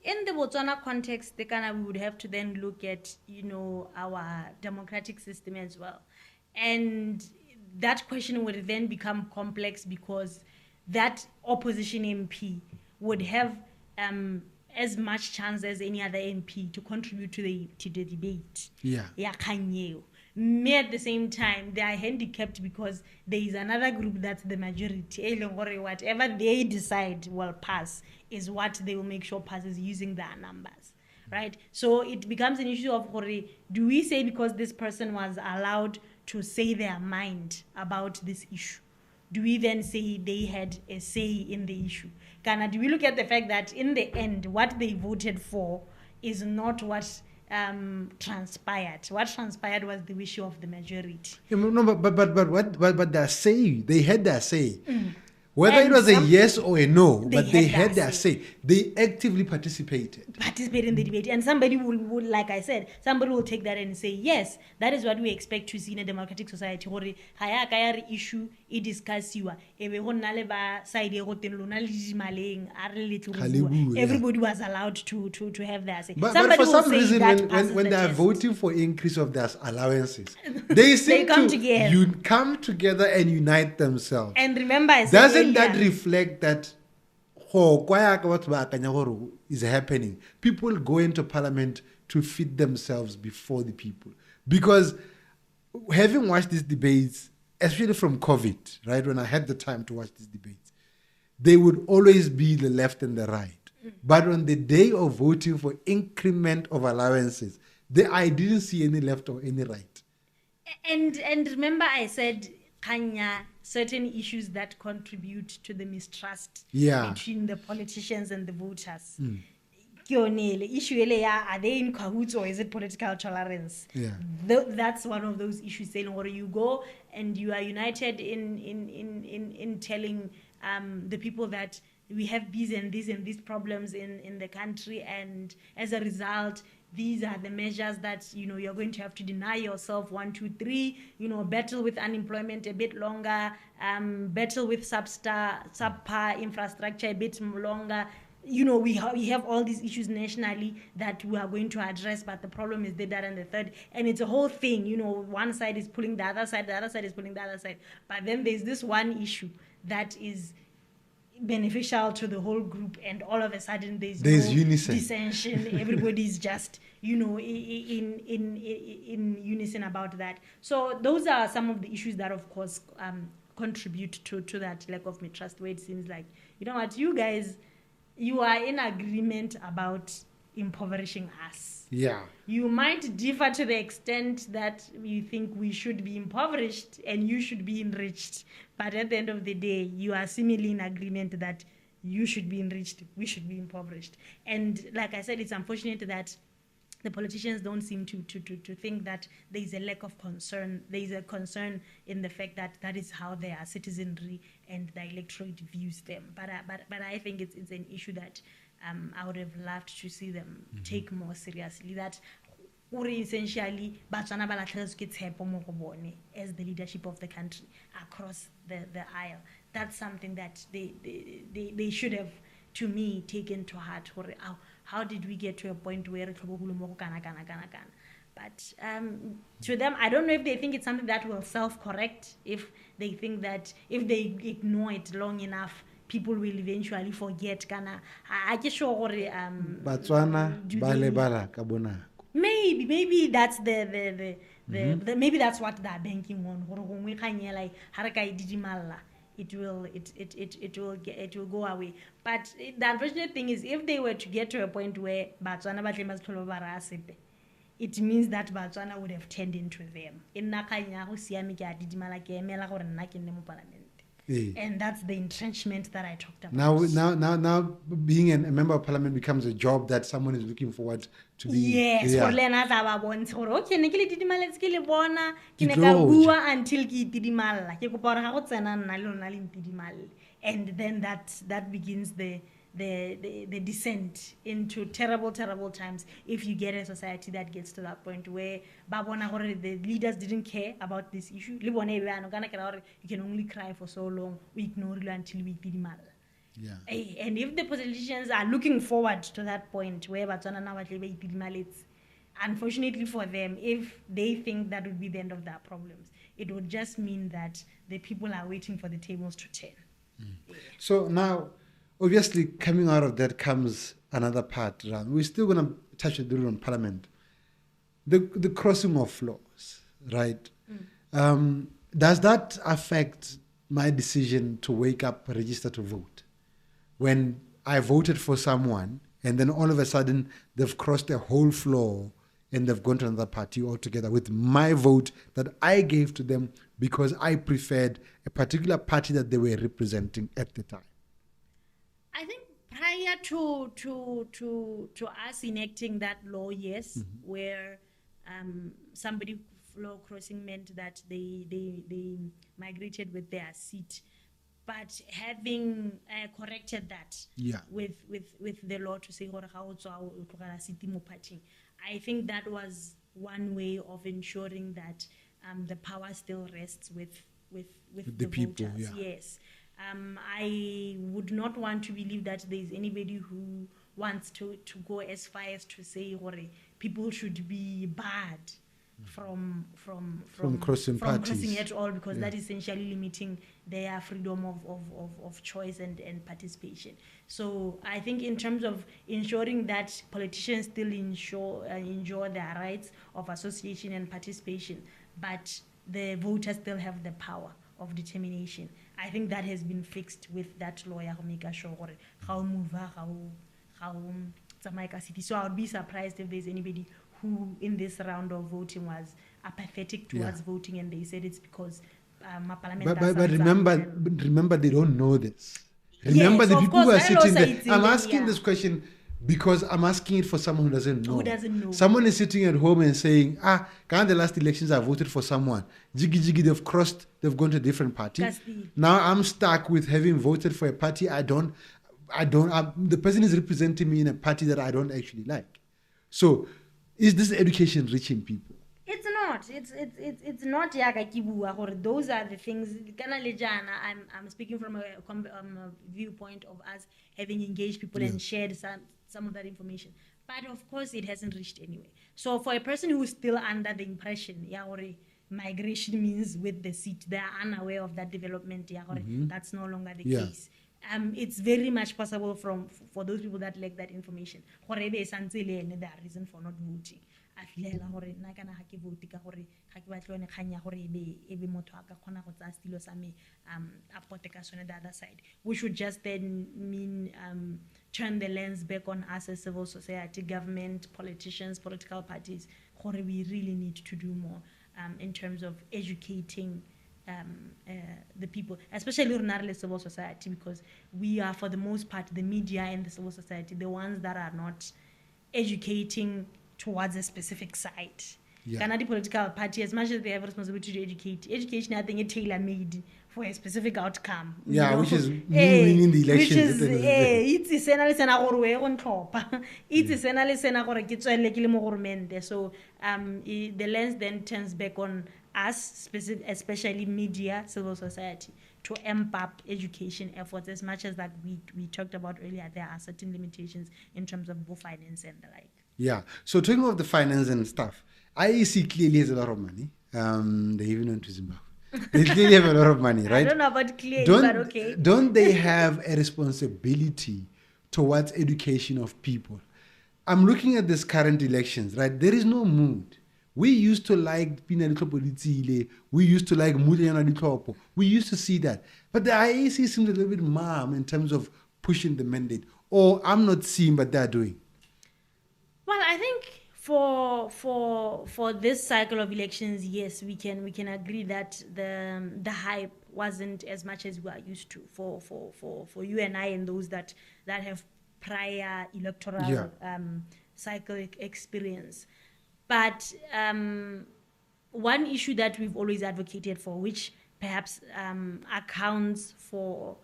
in the Botswana context, we would have to then look at, our democratic system as well. And that question would then become complex, because that opposition MP would have as much chance as any other MP to contribute to the debate. Yeah. Me at the same time, they are handicapped because there is another group that's the majority. Whatever they decide will pass is what they will make sure passes using their numbers, right? So it becomes an issue of, do we say because this person was allowed to say their mind about this issue, do we then say they had a say in the issue? Do we look at the fact that in the end, what they voted for is not what transpired? What transpired was the wish of the majority. No, but their say, they had their say. Whether it was a yes or a no, but they had their say. They actively participated in the debate. And somebody will, like I said, somebody will take that and say, yes, that is what we expect to see in a democratic society. Issue, it discuss you. Everybody was allowed to have their say. But for some reason, when they are voting for increase of their allowances, they seem to come together and unite themselves. And remember, I said, doesn't that reflect that is happening? People go into parliament to feed themselves before the people. Because having watched these debates, especially from COVID, right, when I had the time to watch these debates, they would always be the left and the right. But on the day of voting for increment of allowances, I didn't see any left or any right. And remember, I said, certain issues that contribute to the mistrust between the politicians and the voters. Issue, are they in cahoots or is it political tolerance? That's one of those issues. Saying, or you go and you are united in telling the people that we have these and these problems in the country, and as a result, these are the measures that you're going to have to deny yourself 1, 2, 3. Battle with unemployment a bit longer. Battle with subpar infrastructure a bit longer. We have all these issues nationally that we are going to address, but the problem is that and the third, and it's a whole thing. One side is pulling the other side is pulling the other side. But then there's this one issue that is beneficial to the whole group, and all of a sudden there's no unison. Dissension. Everybody's just in unison about that. So those are some of the issues that, of course, contribute to that lack of mistrust, where it seems like, you guys, you are in agreement about impoverishing us. You might differ to the extent that you think we should be impoverished and you should be enriched. But at the end of the day, you are seemingly in agreement that you should be enriched, we should be impoverished. And like I said, it's unfortunate that the politicians don't seem to think that there is a lack of concern. There is a concern in the fact that that is how their citizenry and the electorate views them. But I think it's an issue that I would have loved to see them take more seriously. That essentially Botswana ba latlhegetswe ke tshepo mo go bone as the leadership of the country across the aisle. That's something that they should have, to me, taken to heart. How did we get to a point where but to them, I don't know if they think it's something that will self-correct, if they think that if they ignore it long enough, people will eventually forget. I just sure Botswana balebala kabona. Maybe that's maybe that's what they're banking on. It will go away. But the unfortunate thing is, if they were to get to a point where Botswana batlema setlholo ba ra sepe, it means that Botswana would have turned into them. In nakanya go siame ke a didimala ke emela gore nna ke nne mo parliament. And that's the entrenchment that I talked about. Now, being a member of parliament becomes a job that someone is looking forward to be. Yes, for lena tla ba bontsha gore okay ne ke le didimaletse ke le bona ke ne ka bua until ke itidimalla ke kopa gore ga go tsena nna le lona le ntidimalla, and then that begins the descent into terrible times if you get a society that gets to that point where ba bona gore the leaders didn't care about this issue. Le bone ebe ano kana ke ra gore you can only cry for so long, we ignore it until we itidimalla. Yeah. And if the politicians are looking forward to that point where Botswana now unfortunately for them, if they think that would be the end of their problems, it would just mean that the people are waiting for the tables to turn. Yeah. So now, obviously, coming out of that comes another part. Right? We're still going to touch a little on parliament. The crossing of laws, right? Does that affect my decision to wake up, register to vote? When I voted for someone and then all of a sudden they've crossed a whole floor and they've gone to another party altogether with my vote that I gave to them because I preferred a particular party that they were representing at the time. I think prior to us enacting that law, yes, where somebody floor crossing meant that they migrated with their seat. But having corrected that with the law to say I think that was one way of ensuring that the power still rests with the people, voters. Yes. I would not want to believe that there is anybody who wants to go as far as to say people should be barred from crossing at all, because that is essentially limiting their freedom of choice and participation. So I think in terms of ensuring that politicians still enjoy their rights of association and participation, but the voters still have the power of determination, I think that has been fixed with that lawyer who make sure how move how city. So I would be surprised if there's anybody who in this round of voting was apathetic towards voting, and they said it's because but remember they don't know this. Remember the people who are sitting there. I'm asking this question because I'm asking it for someone who doesn't know. Someone is sitting at home and saying, can't the last elections I voted for someone. Jiggy, they've gone to a different party. Now I'm stuck with having voted for a party the person is representing me in a party that I don't actually like. So is this education reaching people? It's not. It's not yakakibua, or those are the things. I'm speaking from a viewpoint of us having engaged people and shared some of that information. But of course, it hasn't reached anywhere. So for a person who's still under the impression, migration means with the seat, they are unaware of that development. That's no longer the case. It's very much possible for those people that lack that information. There are reason for not voting. The other side, which would just then mean turn the lens back on us as civil society, government, politicians, political parties. We really need to do more in terms of educating the people, especially in civil society, because we are, for the most part, the media and the civil society, the ones that are not educating towards a specific side. Yeah. Kana the political party, as much as they have responsibility to educate, education I think is tailor-made for a specific outcome. Yeah, which is me winning the elections. Which is it's essentially sena gore we on top. It's essentially sena gore ke tswelle ke le mo government. So the lens then turns back on us, especially media, civil society, to amp up education efforts. As much as that we talked about earlier, there are certain limitations in terms of finance and the like. Yeah. So talking of the finance and stuff, IEC clearly has a lot of money. They even went to Zimbabwe. They clearly have a lot of money, right? I don't know about clearly, but okay. Don't they have a responsibility towards education of people? I'm looking at this current elections, right? There is no mood. We used to like Pina Politile. We used to like Muliana Ditopo. We used to see that. But the IEC seems a little bit mum in terms of pushing the mandate. Or I'm not seeing what they're doing. Well, I think for this cycle of elections, yes, we can agree that the hype wasn't as much as we are used to for you and I and those that have prior electoral cycle experience. But one issue that we've always advocated for, which perhaps accounts for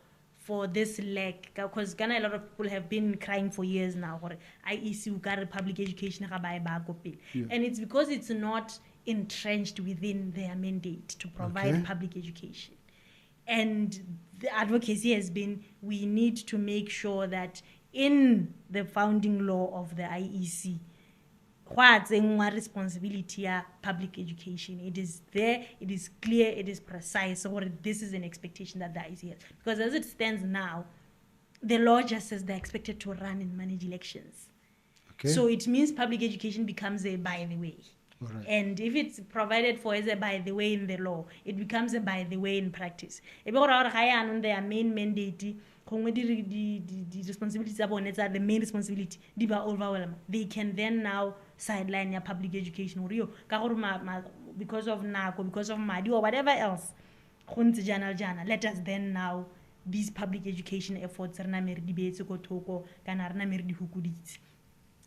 this lack, because Ghana, a lot of people have been crying for years now for IEC public education, and it's because it's not entrenched within their mandate to provide public education. And the advocacy has been, we need to make sure that in the founding law of the IEC, what's more responsibility of public education? It is there, it is clear, it is precise. So this is an expectation that the IEC has. Because as it stands now, the law just says they're expected to run and manage elections. Okay. So it means public education becomes a by the way. Right. And if it's provided for as a by the way in the law, it becomes a by the way in practice. If you on their main mandate, the responsibilities are the main responsibility, they can then now sideline your public education because of NACO, because of MADI or whatever else. Let us then now these public education efforts.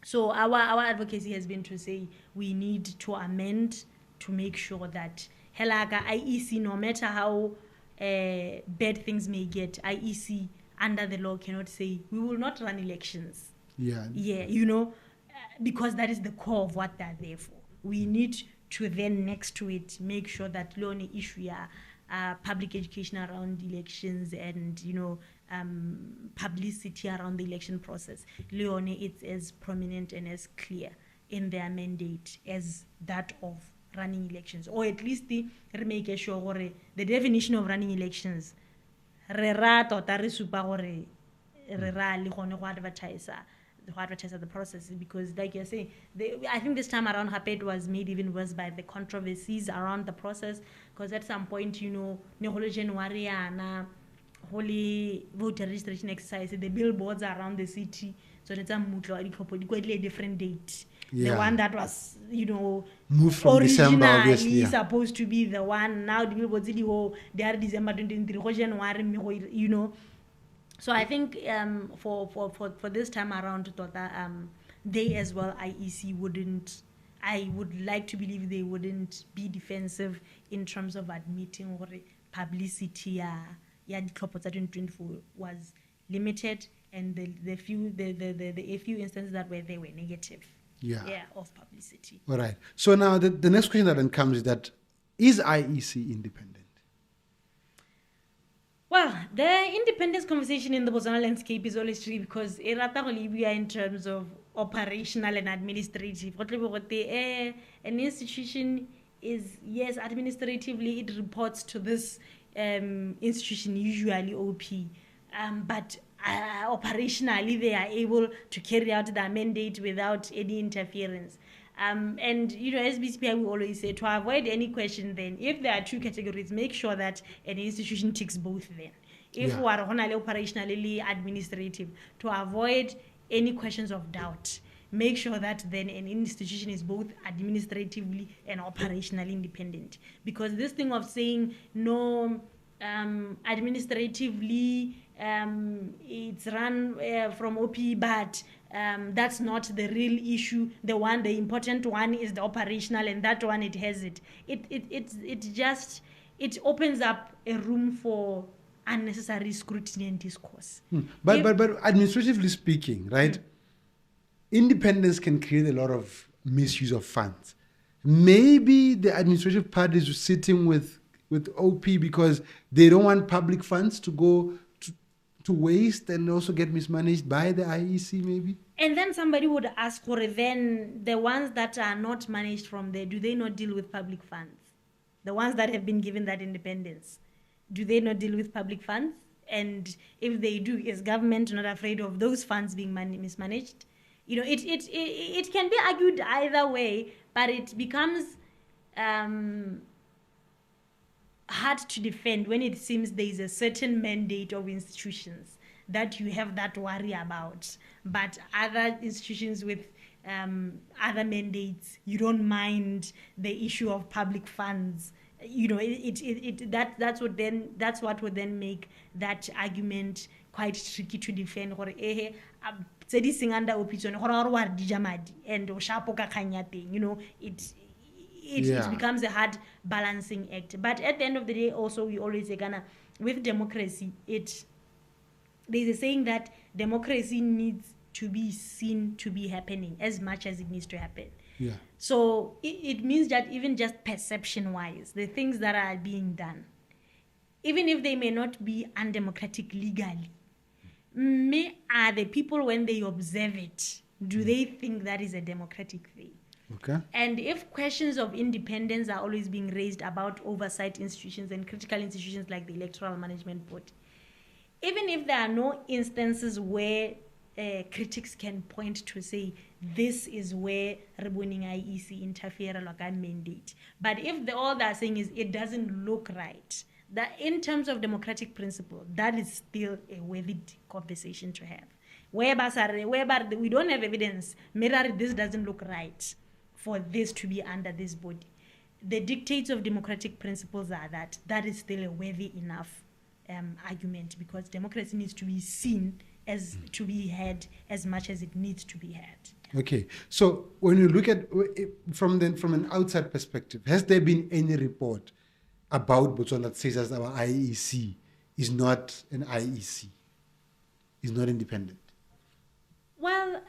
So our advocacy has been to say we need to amend to make sure that IEC, no matter how bad things may get, IEC under the law cannot say we will not run elections. Because that is the core of what they're there for. We need to then next to it make sure that Leone issue public education around elections and publicity around the election process. Leone, it's as prominent and as clear in their mandate as that of running elections, or at least the make sure the definition of running elections. Advertise the process, because like you're saying, I think this time around Hapet was made even worse by the controversies around the process, because at some point, January holy voter registration exercise, the billboards around the city, so it's a different date. The one that was, moved from December, obviously, supposed to be the one, now the billboards they are December 23, January, So I think for this time around, they as well, IEC I would like to believe they wouldn't be defensive in terms of admitting or publicity. The 2024 was limited, and the few instances that were there were negative. Of publicity. All right. So now the next question that then comes is that, is IEC independent? Well, the independence conversation in the Botswana landscape is always tricky because we are in terms of operational and administrative. An institution is, yes, administratively it reports to this institution, usually OP, but operationally they are able to carry out their mandate without any interference. And as BCPI, we always say, to avoid any question then, if there are two categories, make sure that an institution ticks both then. If we are operationally administrative, to avoid any questions of doubt, make sure that then an institution is both administratively and operationally independent. Because this thing of saying no, administratively it's run from OP, but that's not the real issue. The important one is the operational, and that one it has it. It opens up a room for unnecessary scrutiny and discourse. But administratively speaking, right? Independence can create a lot of misuse of funds. Maybe the administrative parties are sitting with OP because they don't want public funds to go to waste and also get mismanaged by the IEC, maybe. And then somebody would ask, for then the ones that are not managed from there, do they not deal with public funds? The ones that have been given that independence, do they not deal with public funds? And if they do, is government not afraid of those funds being mismanaged? You know, it can be argued either way, but it becomes hard to defend when it seems there is a certain mandate of institutions that you have that worry about, but other institutions with other mandates, you don't mind the issue of public funds. You know, that's what would then make that argument quite tricky to defend. You know, it becomes a hard balancing act. But at the end of the day, also, we always say, with democracy, there's a saying that democracy needs to be seen to be happening as much as it needs to happen. Yeah. So it means that even just perception-wise, the things that are being done, even if they may not be undemocratic legally, are the people, when they observe it, do they think that is a democratic thing? Okay. And if questions of independence are always being raised about oversight institutions and critical institutions like the Electoral Management Board, even if there are no instances where critics can point to say, this is where Rebuning IEC interfere like a mandate. But if all they're saying is it doesn't look right, that in terms of democratic principle, that is still a worthy conversation to have. Whereby we don't have evidence, this doesn't look right for this to be under this body. The dictates of democratic principles are that is still a worthy enough argument, because democracy needs to be seen as to be had as much as it needs to be had. Okay, so when you look at from an outside perspective, has there been any report about Botswana that says that our IEC is not an IEC, is not independent? Well,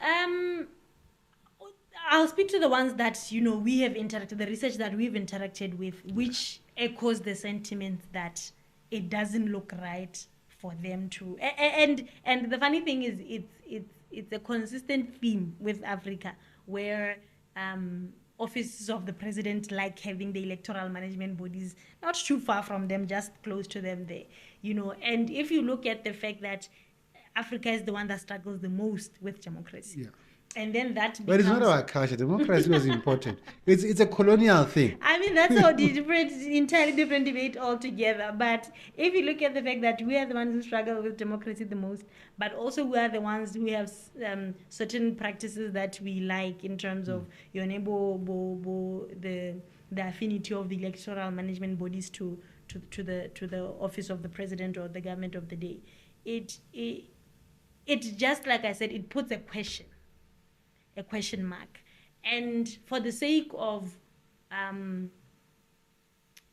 I'll speak to the ones that we have interacted, the research that we've interacted with, which echoes the sentiment that it doesn't look right for them to. And the funny thing is, it's a consistent theme with Africa, where offices of the president like having the electoral management bodies not too far from them, just close to them there. And if you look at the fact that Africa is the one that struggles the most with democracy. Yeah. And then that becomes... But it's not our culture. Democracy was important. It's a colonial thing. I mean, that's entirely different debate altogether. But if you look at the fact that we are the ones who struggle with democracy the most, but also we are the ones who have certain practices that we like in terms of the affinity of the electoral management bodies to the office of the president or the government of the day. It just, like I said, it puts a question mark. And for the sake of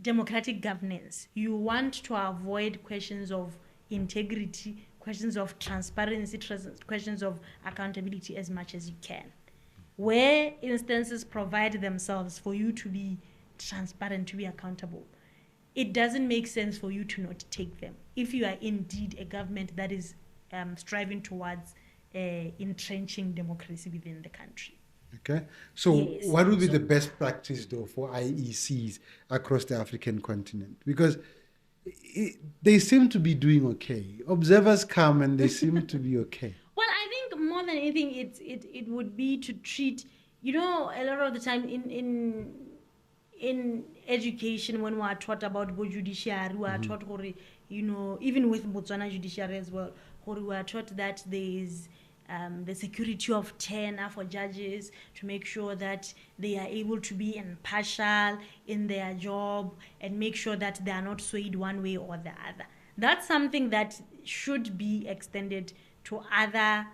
democratic governance, you want to avoid questions of integrity, questions of transparency, questions of accountability as much as you can. Where instances provide themselves for you to be transparent, to be accountable, it doesn't make sense for you to not take them if you are indeed a government that is striving towards entrenching democracy within the country. Okay. So yes. What would be the best practice, though, for IECs across the African continent? Because they seem to be doing okay. Observers come and they seem to be okay. Well, I think more than anything, it would be to treat, a lot of the time in education, when we are taught about judiciary, we are taught, even with Botswana judiciary as well, we are taught that there is the security of tenure for judges to make sure that they are able to be impartial in their job and make sure that they are not swayed one way or the other. That's something that should be extended to other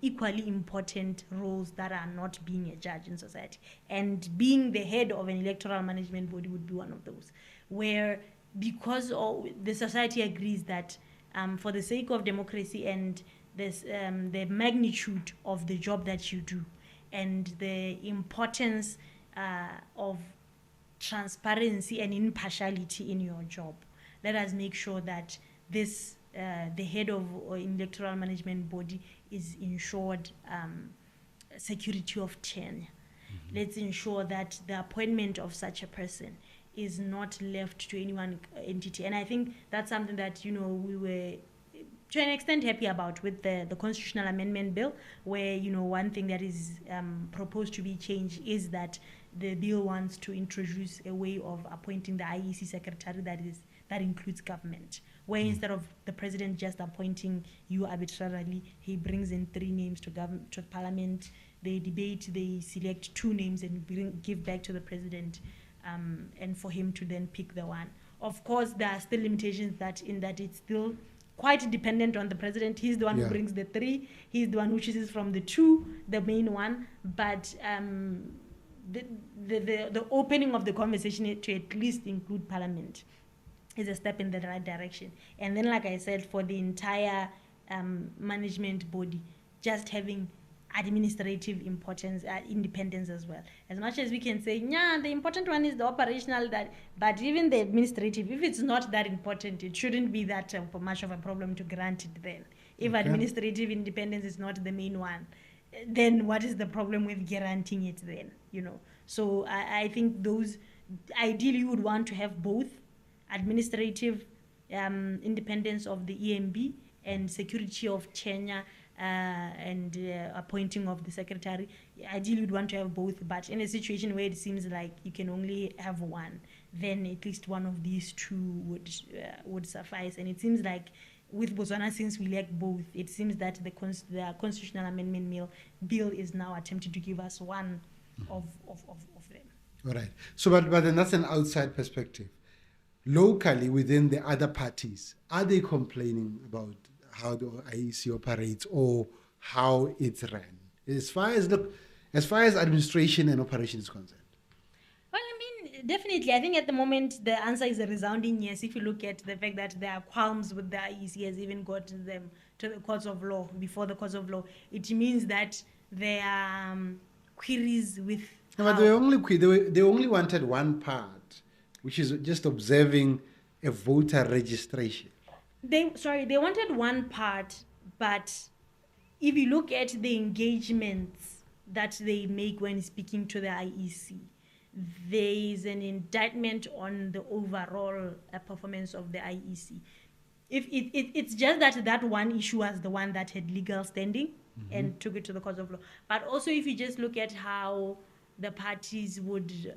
equally important roles that are not being a judge in society. And being the head of an electoral management body would be one of those, where because the society agrees that for the sake of democracy and this, the magnitude of the job that you do and the importance of transparency and impartiality in your job, let us make sure that this the head of electoral management body is ensured security of tenure. Let's ensure that the appointment of such a person is not left to any one entity. And I think that's something that, we were to an extent happy about with the constitutional amendment bill, where, one thing that is proposed to be changed is that the bill wants to introduce a way of appointing the IEC secretary that includes government, where instead of the president just appointing you arbitrarily, he brings in 3 names to parliament, they debate, they select 2 names and give back to the president, and for him to then pick the one. Of course, there are still limitations in that it's still quite dependent on the president. He's the one who brings the 3. He's the one who chooses from the 2, the main one. But the opening of the conversation to at least include parliament is a step in the right direction. And then, like I said, for the entire management body, just having administrative importance, independence as well. As much as we can say, the important one is the operational, but even the administrative, if it's not that important, it shouldn't be that much of a problem to grant it then. If administrative independence is not the main one, then what is the problem with guaranteeing it then, So I think those, ideally you would want to have both administrative independence of the EMB and security of tenure and appointing of the secretary. Ideally you'd want to have both, but in a situation where it seems like you can only have one, then at least one of these 2 would suffice. And it seems like with Botswana, since we lack both, it seems that the constitutional amendment bill is now attempting to give us one of them. All right. So, but then that's an outside perspective. Locally, within the other parties, are they complaining about how the IEC operates or how it's run? As far as administration and operation is concerned. Well, I mean, definitely. I think at the moment the answer is a resounding yes. If you look at the fact that there are qualms with the IEC has even gotten them to the courts of law, before the courts of law, it means that there are queries with. No, but they only wanted one part, which is just observing a voter registration. They wanted one part, but if you look at the engagements that they make when speaking to the IEC, there is an indictment on the overall performance of the IEC. If it's just that one issue was the one that had legal standing and took it to the court of law. But also if you just look at how the parties would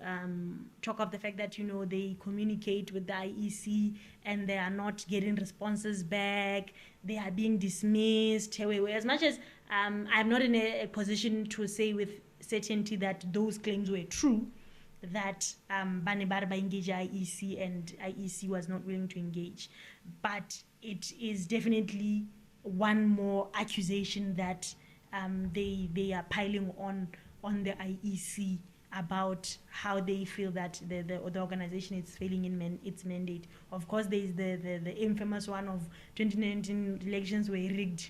talk of the fact that, they communicate with the IEC and they are not getting responses back, they are being dismissed. As much as I'm not in a position to say with certainty that those claims were true, that Bane Barba engaged IEC and IEC was not willing to engage. But it is definitely one more accusation that they are piling on the IEC about how they feel that the organization is failing in its mandate. Of course, there is the infamous one of 2019 elections were rigged.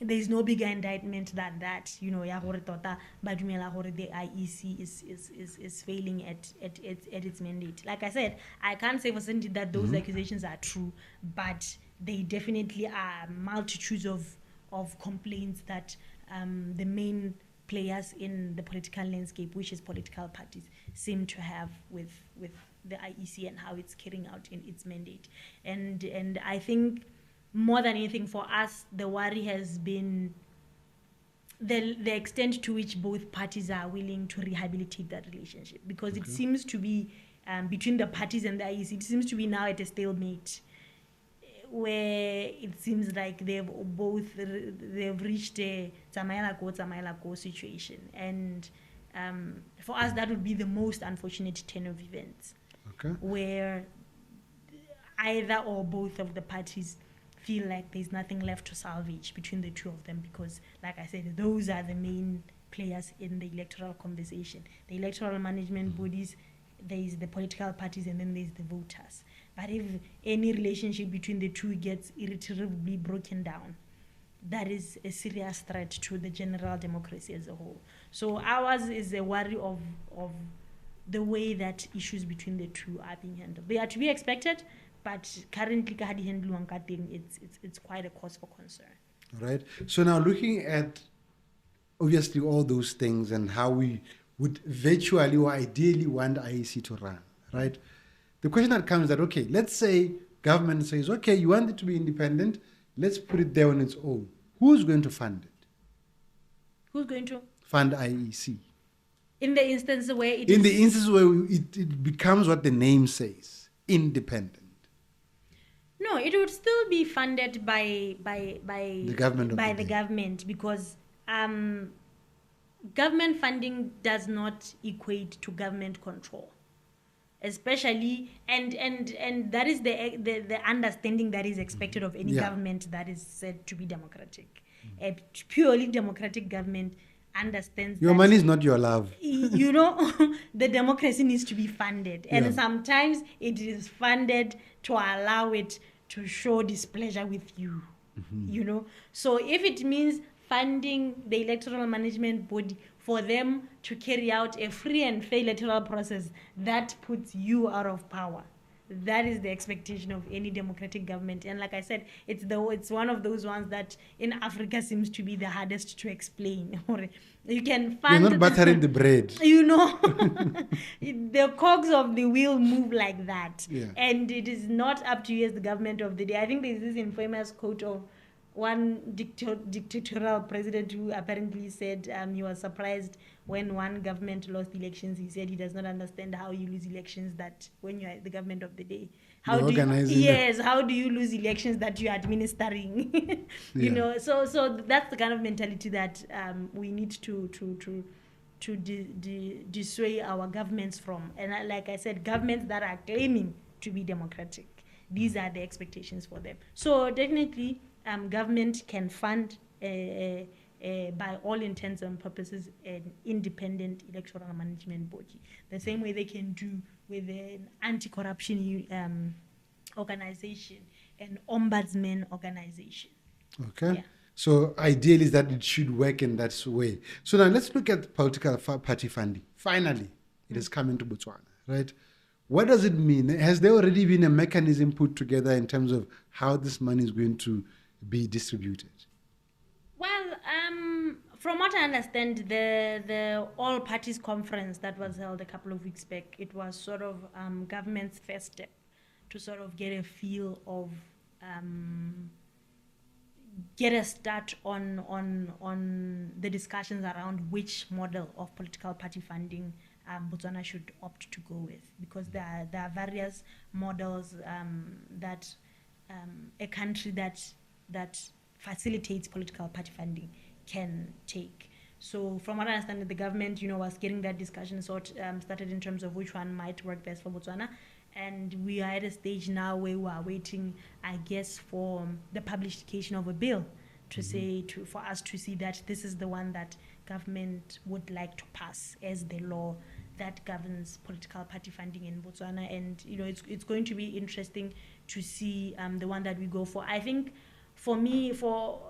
There is no bigger indictment than that, ya gore tota ba dumela gore the IEC is failing at its mandate. Like I said, I can't say for certain that those accusations are true, but they definitely are multitudes of complaints that the main players in the political landscape, which is political parties, seem to have with the IEC and how it's carrying out in its mandate. And I think more than anything for us, the worry has been the extent to which both parties are willing to rehabilitate that relationship, because it seems to be between the parties and the IEC, it seems to be now at a stalemate, where it seems like they've reached a tsamaela go situation. And for us, that would be the most unfortunate turn of events, where either or both of the parties feel like there's nothing left to salvage between the two of them because, like I said, those are the main players in the electoral conversation. The electoral management bodies, there is the political parties, and then there's the voters. But if any relationship between the two gets irretrievably broken down, that is a serious threat to the general democracy as a whole. So ours is a worry of the way that issues between the two are being handled. They are to be expected, but currently it's quite a cause for concern. Right. So now looking at obviously all those things and how we would virtually or ideally want IEC to run, right? The question that comes is that, okay, let's say government says, okay, you want it to be independent, let's put it there on its own. Who's going to fund it? Who's going to? Fund IEC. In the instance where it becomes what the name says, independent. No, it would still be funded by the government government because government funding does not equate to government control, especially and that is the understanding that is expected of any government that is said to be democratic. A purely democratic government understands your money is not your love. You know, the democracy needs to be funded, and sometimes it is funded to allow it to show displeasure with you. You know, so if it means funding the electoral management body for them to carry out a free and fair electoral process that puts you out of power, that is the expectation of any democratic government. And like I said, it's one of those ones that in Africa seems to be the hardest to explain. You can fund. You're not buttering the bread. You know, the cogs of the wheel move like that. Yeah. And it is not up to you as the government of the day. I think there's this infamous quote of one dictatorial president who apparently said he was surprised when one government lost elections. He said he does not understand how you lose elections that when you are the government of the day. How do you lose elections that you are administering? You know, so that's the kind of mentality that we need to dissuade our governments from. And like I said, governments that are claiming to be democratic, these are the expectations for them. So definitely, government can fund, by all intents and purposes, an independent electoral management body. The same way they can do with an anti-corruption organization, an ombudsman organization. Okay. Yeah. So ideally is that it should work in that way. So now let's look at political party funding. Finally, it has come into Botswana, right? What does it mean? Has there already been a mechanism put together in terms of how this money is going to be distributed? Well, from what I understand, the all parties conference that was held a couple of weeks back, it was sort of government's first step to sort of get a feel of get a start on the discussions around which model of political party funding Botswana should opt to go with, because there are various models that a country that facilitates political party funding can take. So from what I understand, the government, was getting that discussion started in terms of which one might work best for Botswana. And we are at a stage now where we are waiting, I guess, for the publication of a bill to for us to see that this is the one that government would like to pass as the law that governs political party funding in Botswana. And it's going to be interesting to see the one that we go for. I think for me,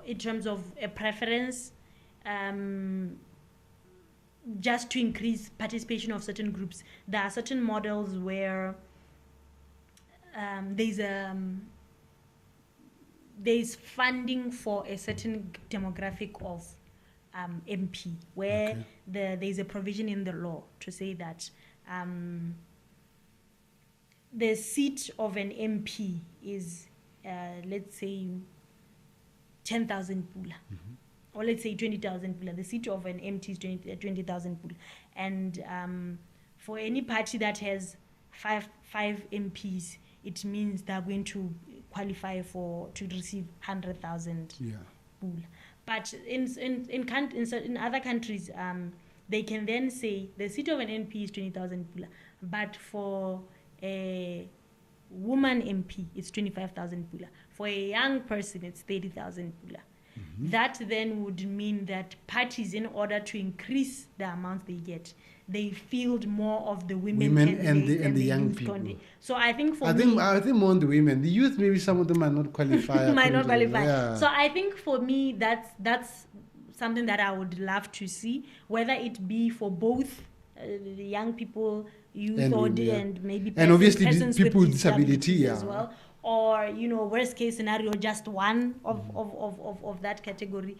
in terms of a preference, just to increase participation of certain groups, there are certain models where there's funding for a certain demographic of MP, where there's a provision in the law to say that the seat of an MP is, let's say, 10,000 pula, or let's say 20,000 pula. The seat of an MP is 20,000 pula, and for any party that has five MPs, it means they're going to qualify to receive 100,000 pula. But in other countries, they can then say the seat of an MP is 20,000 pula, but for a woman MP, it's 25,000 pula. For a young person, it's 30,000 pula. That then would mean that parties, in order to increase the amount they get, they field more of the women and candidates the young youth people. So I think I think more on the women. The youth, maybe some of them might not qualify. might not qualify. Yeah. So I think for me, that's something that I would love to see, whether it be for both the young people, youth, and maybe and obviously persons people with disability disabilities as well. Or, worst case scenario, just one of that category.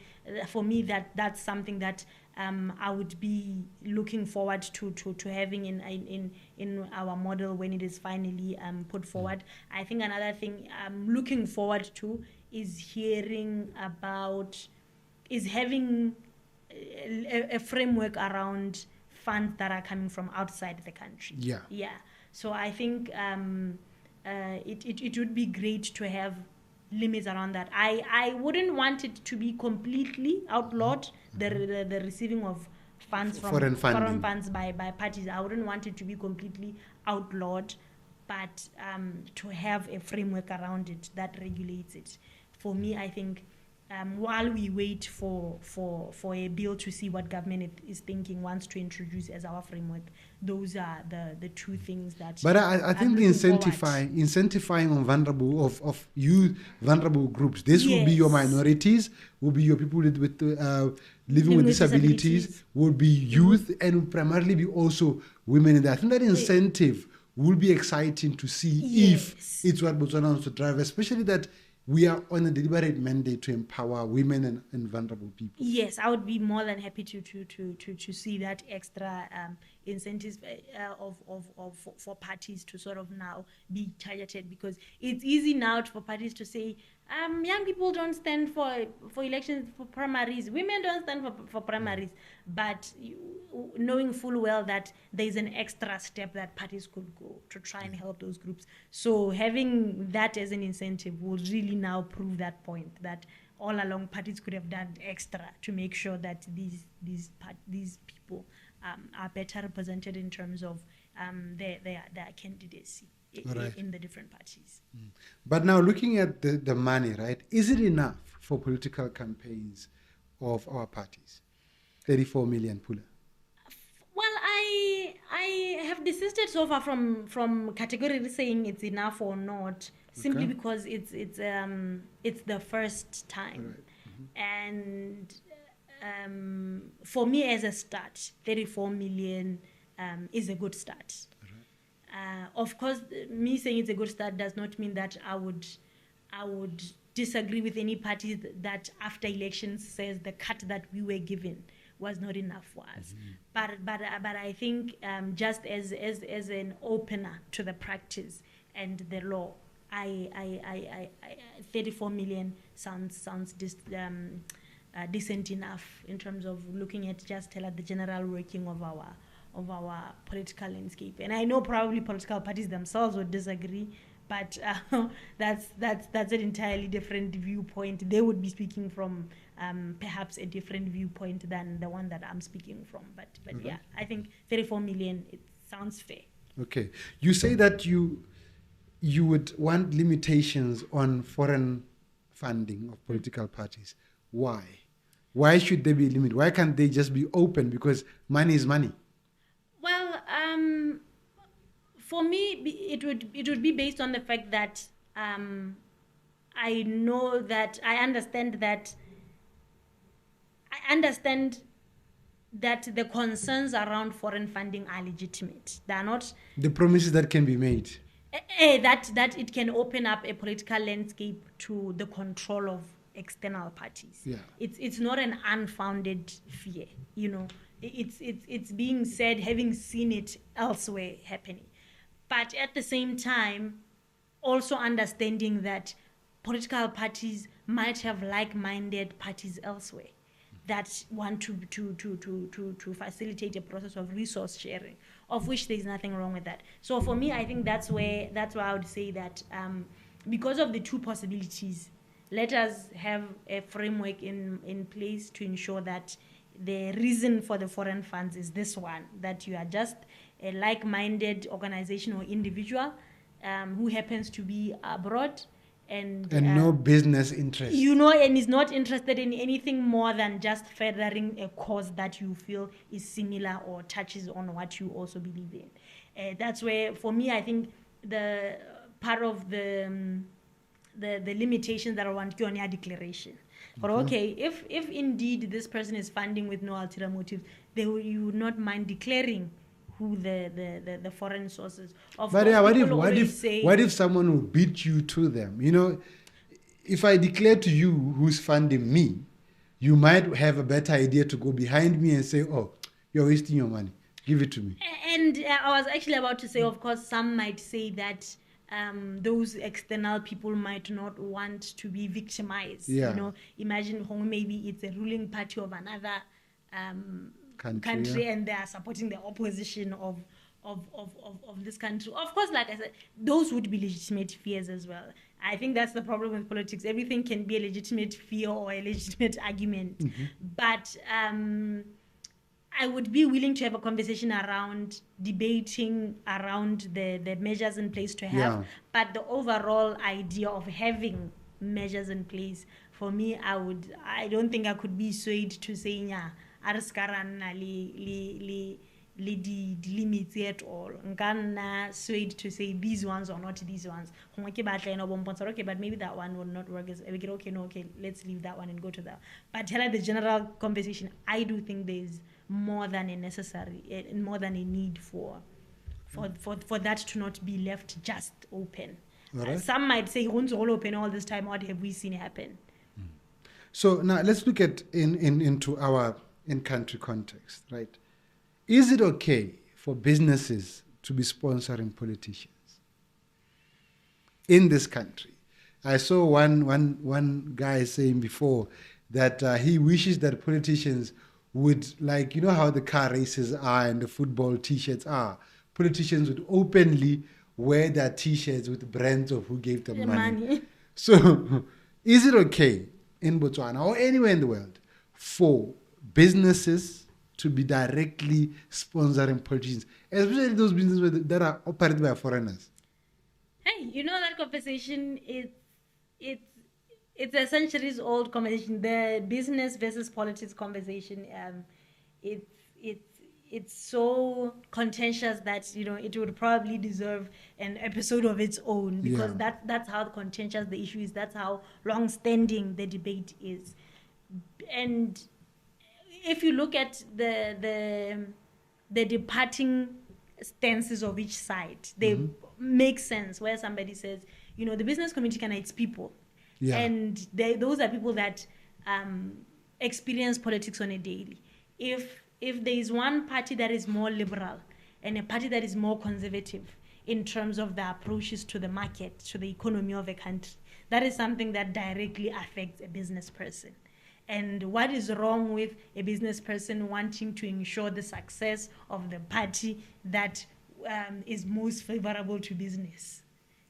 For me, that's something that I would be looking forward to having in our model when it is finally put forward. I think another thing I'm looking forward to is having a framework around funds that are coming from outside the country. Yeah. So I think it would be great to have limits around that. I wouldn't want it to be completely outlawed, the receiving of funds from foreign funds by parties. I wouldn't want it to be completely outlawed, but to have a framework around it that regulates it. For me, I think while we wait for a bill to see what government is thinking, wants to introduce as our framework, those are the two things that. But I think the incentifying on vulnerable groups. This will be your minorities, will be your people with living with disabilities, will be youth, and will primarily be also women. And I think that incentive will be exciting to see if it's what Botswana wants to drive, especially that we are on a deliberate mandate to empower women and vulnerable people. Yes, I would be more than happy to see that extra incentives for parties to sort of now be targeted, because it's easy now for parties to say young people don't stand for elections, for primaries, women don't stand for primaries, but knowing full well that there's an extra step that parties could go to try and help those groups. So having that as an incentive will really now prove that point, that all along parties could have done extra to make sure that these people are better represented in terms of their candidacy in the different parties. But now looking at the money, right, is it enough for political campaigns of our parties? 34 million pula. Well, I have desisted so far from categorically saying it's enough or not, simply because it's the first time. And for me as a start, 34 million is a good start. Of course, me saying it's a good start does not mean that I would disagree with any party that after elections says the cut that we were given was not enough for us. But I think just as an opener to the practice and the law, I 34 million sounds decent enough in terms of looking at just the general working of our political landscape. And I know probably political parties themselves would disagree, but that's an entirely different viewpoint. They would be speaking from perhaps a different viewpoint than the one that I'm speaking from. But yeah, I think 34 million, it sounds fair. Okay. You say that you would want limitations on foreign funding of political parties. Why? Why should there be a limit? Why can't they just be open? Because money is money. Well, for me, it would be based on the fact that I understand that the concerns around foreign funding are legitimate. They are not the promises that can be made. That it can open up a political landscape to the control of external parties. Yeah. It's not an unfounded fear. It's being said, having seen it elsewhere happening. But at the same time, also understanding that political parties might have like-minded parties elsewhere that want to facilitate a process of resource sharing, of which there's nothing wrong with that. So for me, I think that's where I would say that because of the two possibilities, let us have a framework in place to ensure that the reason for the foreign funds is this one, that you are just a like-minded organization or individual who happens to be abroad and no business interest. And is not interested in anything more than just furthering a cause that you feel is similar or touches on what you also believe in. That's where, for me, I think the part of the limitations that I want to on your declaration. But okay, if indeed this person is funding with no ulterior motive, you would not mind declaring who the foreign sources of. But yeah, what if someone will beat you to them? If I declare to you who's funding me, you might have a better idea to go behind me and say, "Oh, you're wasting your money. Give it to me." And I was actually about to say, of course, some might say that those external people might not want to be victimized. Yeah. Imagine maybe it's a ruling party of another country, and they are supporting the opposition of this country. Of course, like I said, those would be legitimate fears as well. I think that's the problem with politics. Everything can be a legitimate fear or a legitimate argument. But I would be willing to have a conversation around debating around the measures in place to have. Yeah. But the overall idea of having measures in place, for me, I don't think I could be swayed to say, yeah, the limits at all. Nkanna swayed to say these ones or not these ones. Okay, but maybe that one will not work. Okay, let's leave that one and go to that. But tell her the general conversation, I do think there's more than a need for that to not be left just open. Right. Some might say, all open all this time, what have we seen happen? So now let's look at into our in-country context, right? Is it okay for businesses to be sponsoring politicians in this country? I saw one guy saying before that he wishes that politicians would, like, how the car races are and the football T-shirts are, politicians would openly wear their T-shirts with brands of who gave them money. So is it okay in Botswana or anywhere in the world for businesses to be directly sponsoring politicians, especially those businesses that are operated by foreigners? Hey, that conversation it's a centuries-old conversation. The business versus politics conversation, it's so contentious that it would probably deserve an episode of its own, because that's how contentious the issue is. That's how long-standing the debate is. And if you look at the departing stances of each side, they make sense. Where somebody says, the business community can its people. Yeah. And those are people that experience politics on a daily. If there is one party that is more liberal and a party that is more conservative in terms of the approaches to the market, to the economy of a country, that is something that directly affects a business person. And what is wrong with a business person wanting to ensure the success of the party that is most favorable to business?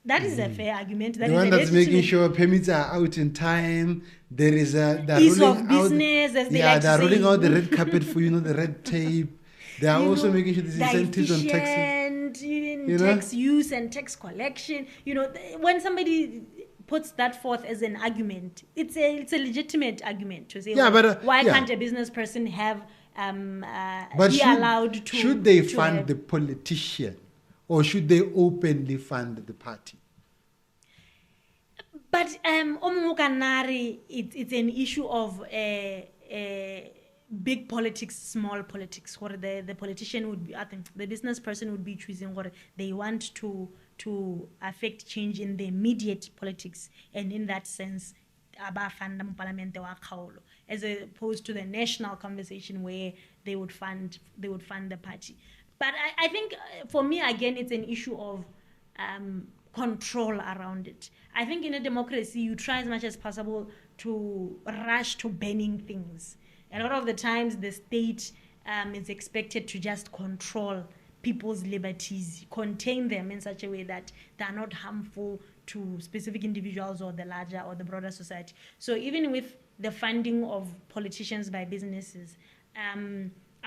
That is a fair argument. The one that's making sure permits are out in time. There is ease of business, as they like to say. They're rolling out the red carpet for the red tape. They are also making sure there's incentives on taxes. Tax use and tax collection. When somebody puts that forth as an argument, it's a legitimate argument to say, why can't a business person have allowed to? Should they fund the politician? Or should they openly fund the party? But it's an issue of big politics, small politics. Where the politician would be, I think the business person would be choosing what they want to affect change in the immediate politics, and in that sense, as opposed to the national conversation where they would fund the party. But I think, for me, again, it's an issue of control around it. I think in a democracy, you try as much as possible to rush to banning things. A lot of the times, the state is expected to just control people's liberties, contain them in such a way that they are not harmful to specific individuals or the larger or the broader society. So even with the funding of politicians by businesses,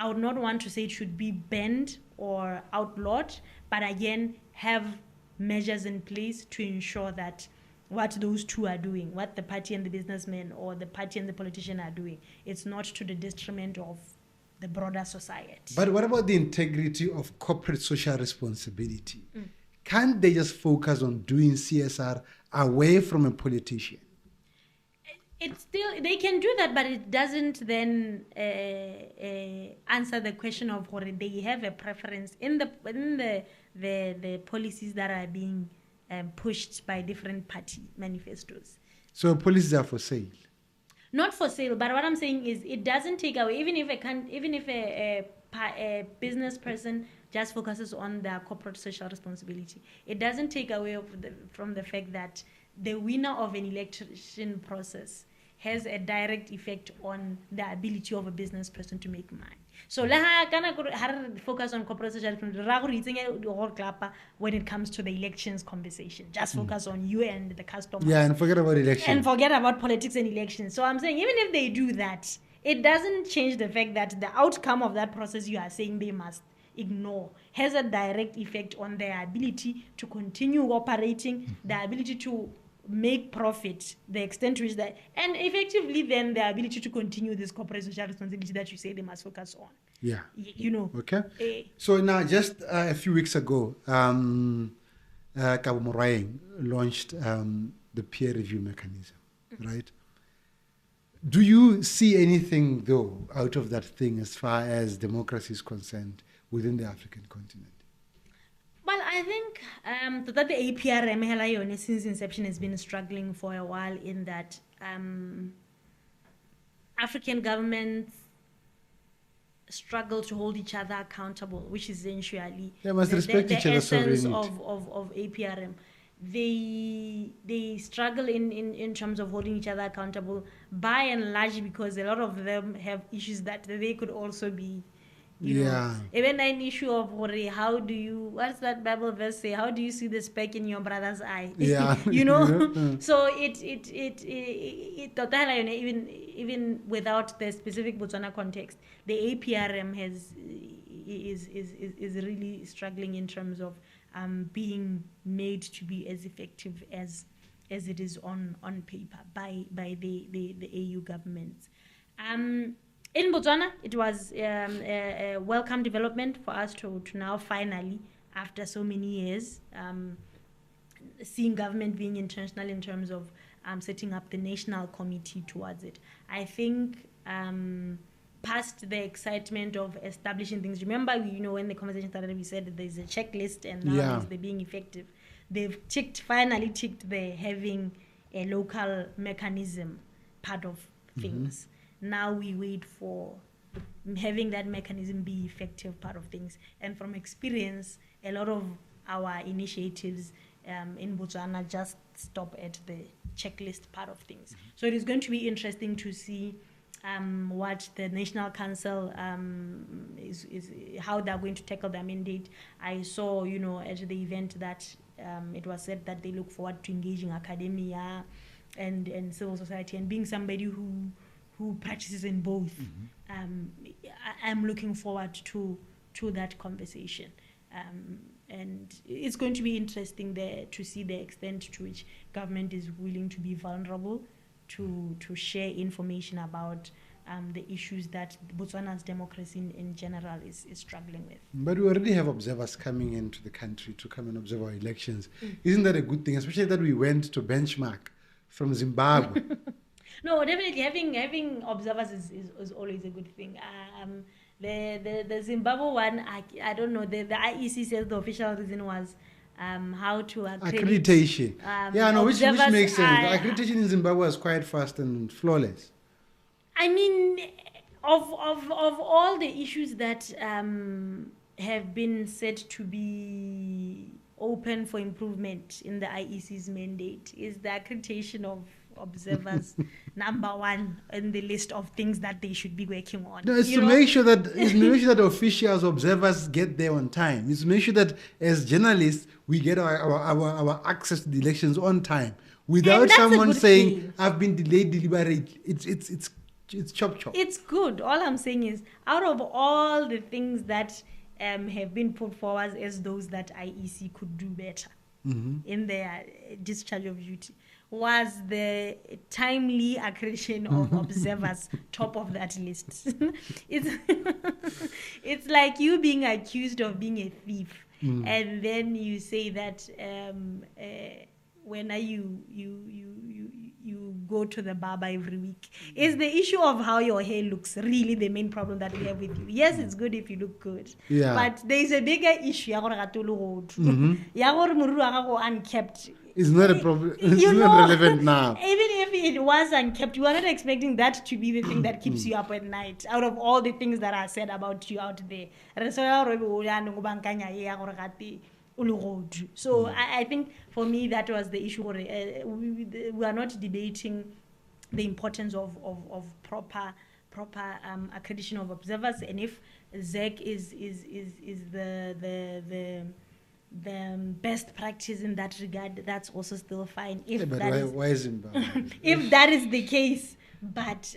I would not want to say it should be banned or outlawed, but again, have measures in place to ensure that what those two are doing, what the party and the businessman or the party and the politician are doing, it's not to the detriment of the broader society. But what about the integrity of corporate social responsibility? Can't they just focus on doing CSR away from a politician? It's still, they can do that, but it doesn't then answer the question of whether they have a preference in the policies that are being pushed by different party manifestos. So policies are for sale. Not for sale, but what I'm saying is it doesn't take away, even if a business person just focuses on their corporate social responsibility, it doesn't take away from the fact that the winner of an election process has a direct effect on the ability of a business person to make money. So focus on corporate social responsibility when it comes to the elections conversation. Just focus on you and the customers. Yeah, and forget about elections. And forget about politics and elections. So I'm saying even if they do that, it doesn't change the fact that the outcome of that process you are saying they must ignore has a direct effect on their ability to continue operating, the ability to make profit, the extent to which that, and effectively then the ability to continue this corporate social responsibility that you say they must focus on. Yeah. You know. Okay. So now, just a few weeks ago, Kabo Moraeng launched the peer review mechanism, right? Do you see anything, though, out of that thing as far as democracy is concerned within the African continent? Well, I think that the APRM since inception has been struggling for a while in that African governments struggle to hold each other accountable, which is essentially they must respect each other's essence sovereignty of APRM. They struggle in terms of holding each other accountable by and large because a lot of them have issues that they could also be. You know, even an issue of how do you, what's that Bible verse say? How do you see the speck in your brother's eye? Yeah. You know? So even without the specific Botswana context, the APRM is really struggling in terms of being made to be as effective as it is on paper by the AU governments. In Botswana, it was a welcome development for us to now finally, after so many years, seeing government being intentional in terms of setting up the national committee towards it. I think past the excitement of establishing things, remember, when the conversation started, we said that there's a checklist and now they're being effective. They've finally ticked the having a local mechanism part of things. Now we wait for having that mechanism be effective part of things. And from experience, a lot of our initiatives in Botswana just stop at the checklist part of things. So it is going to be interesting to see what the National Council is how they're going to tackle their mandate. I saw, at the event that it was said that they look forward to engaging academia and civil society, and being somebody who practices in both. I'm looking forward to that conversation. And it's going to be interesting there to see the extent to which government is willing to be vulnerable to share information about the issues that Botswana's democracy in general is struggling with. But we already have observers coming into the country to come and observe our elections. Isn't that a good thing? Especially that we went to benchmark from Zimbabwe. No, definitely having observers is always a good thing. The Zimbabwe one, I don't know. The IEC says the official reason was how to accreditation. Which makes sense. The accreditation in Zimbabwe was quite fast and flawless. I mean, of all the issues that have been said to be open for improvement in the IEC's mandate, is the accreditation of observers number one in the list of things that they should be working on. No, it's to make sure that officials, observers get there on time. It's to make sure that as journalists we get our access to the elections on time without someone saying I've been delayed deliberate. It's chop. It's good. All I'm saying is, out of all the things that have been put forward as those that IEC could do better, in their discharge of duty, was the timely accreditation of observers top of that list. it's it's like you being accused of being a thief, and then you say that when you go to the barber every week. Is the issue of how your hair looks really the main problem that we have with you? Yes, it's good if you look good, but there is a bigger issue. Ya gore moriri wa gago unkept. It's not a problem. It's You not know, relevant now. even if it was unkept, you are not expecting that to be the thing that keeps you up at night. Out of all the things that are said about you out there, so I think for me that was the issue. We are not debating the importance of proper accreditation of observers, and if ZEC is the best practice in that regard, that's also still fine. If Why is Zimbabwe? if that is the case, but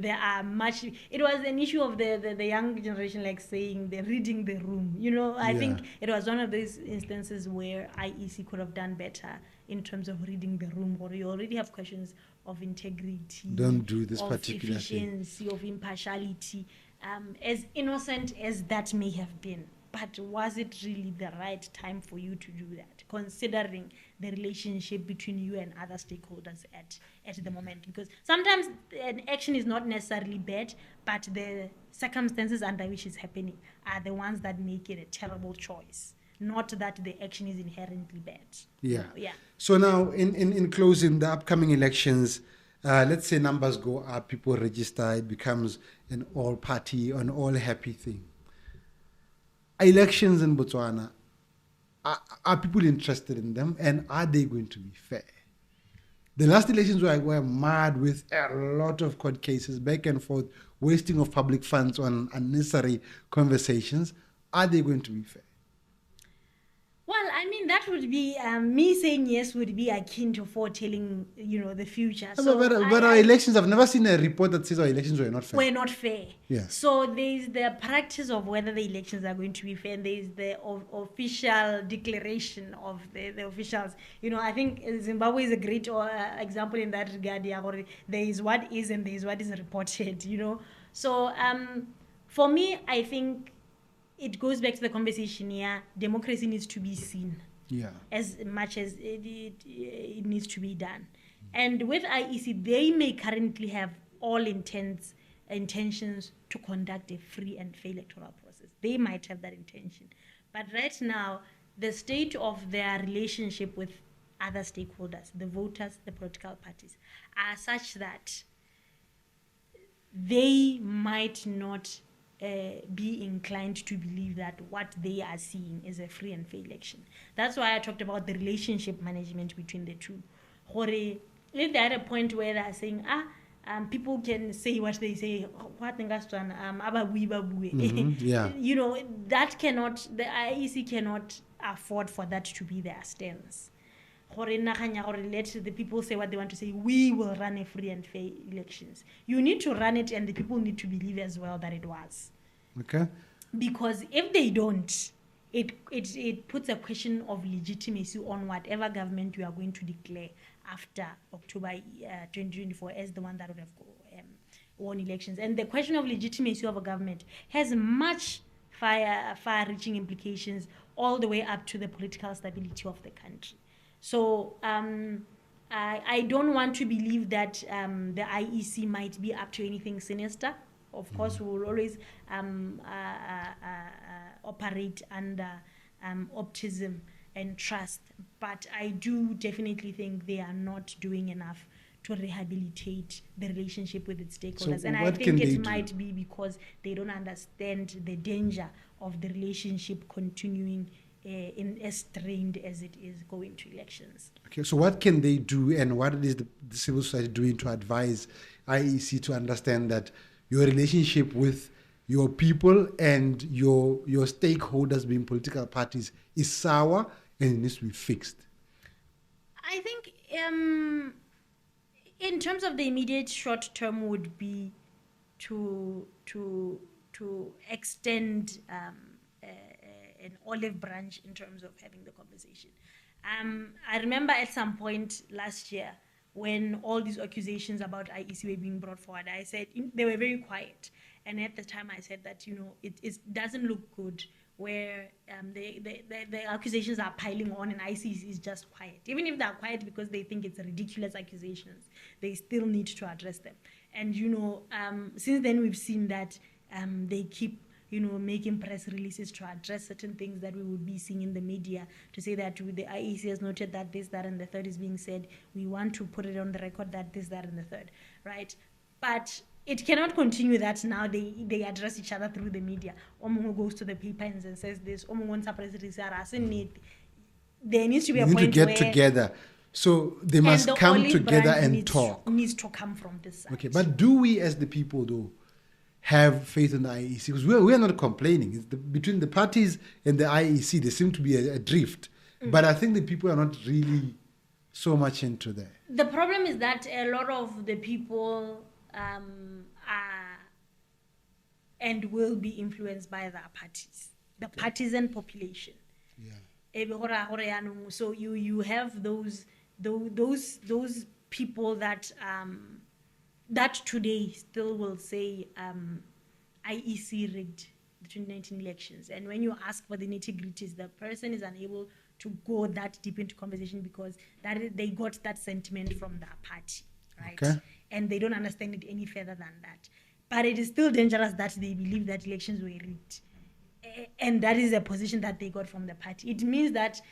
there are much. It was an issue of the young generation, like saying they're reading the room. I think it was one of those instances where IEC could have done better in terms of reading the room, or you already have questions of integrity, don't do this of particular efficiency, of impartiality, as innocent as that may have been. But was it really the right time for you to do that, considering the relationship between you and other stakeholders at the moment? Because sometimes an action is not necessarily bad, but the circumstances under which it's happening are the ones that make it a terrible choice, not that the action is inherently bad. Yeah. Yeah. So now, in closing, the upcoming elections, let's say numbers go up, people register, it becomes an all-party, an all-happy thing. Elections in Botswana, are people interested in them, and are they going to be fair? The last elections were mad with a lot of court cases, back and forth, wasting of public funds on unnecessary conversations. Are they going to be fair? Well, I mean, that would be me saying yes would be akin to foretelling, the future. So but our elections, I've never seen a report that says our elections were not fair. We're not fair. Yeah. So there's the practice of whether the elections are going to be fair, and there's the official declaration of the officials. I think Zimbabwe is a great example in that regard. There is what is and there is what is reported. So for me, I think it goes back to the conversation here. Democracy needs to be seen as much as it needs to be done. And with IEC, they may currently have all intentions to conduct a free and fair electoral process. They might have that intention. But right now, the state of their relationship with other stakeholders, the voters, the political parties, are such that they might not be inclined to believe that what they are seeing is a free and fair election. That's why I talked about the relationship management between the two. If they're at a point where they're saying, people can say what they say, that cannot, the IEC cannot afford for that to be their stance. Let the people say what they want to say. We will run a free and fair elections. You need to run it, and the people need to believe as well that it was. Okay. Because if they don't, it puts a question of legitimacy on whatever government you are going to declare after October 2024 as the one that would have won elections. And the question of legitimacy of a government has much far-reaching implications all the way up to the political stability of the country. So I don't want to believe that the IEC might be up to anything sinister. Of course, we will always operate under optimism and trust. But I do definitely think they are not doing enough to rehabilitate the relationship with its stakeholders. So and I think it might be because they don't understand the danger of the relationship continuing as strained as it is going to elections. Okay, so what can they do, and what is the civil society doing to advise IEC to understand that your relationship with your people and your stakeholders, being political parties, is sour and it needs to be fixed? I think in terms of the immediate short term would be to extend an olive branch in terms of having the conversation. I remember at some point last year when all these accusations about IEC were being brought forward, I said they were very quiet. And at the time I said that, it doesn't look good where the accusations are piling on and IEC is just quiet. Even if they're quiet because they think it's ridiculous accusations, they still need to address them. And, since then we've seen that they keep making press releases to address certain things that we would be seeing in the media, to say that the IEC has noted that this, that, and the third is being said. We want to put it on the record that this, that, and the third, right? But it cannot continue that now they address each other through the media. Omungo goes to the paper and says this. Omungo press release. There needs to be a point need to get where together. So they must come together and talk. Needs to come from this side. Okay, but do we as the people, though, have faith in the IEC? Because we're not complaining. It's between the parties and the IEC, there seems to be a drift. But I think the people are not really so much into that. The problem is that a lot of the people are and will be influenced by the parties, the partisan population. Yeah. So you have those people that that today still will say IEC rigged the 2019 elections. And when you ask for the nitty-gritties, the person is unable to go that deep into conversation because they got that sentiment from the party, right? Okay. And they don't understand it any further than that. But it is still dangerous that they believe that elections were rigged. And that is a position that they got from the party. It means that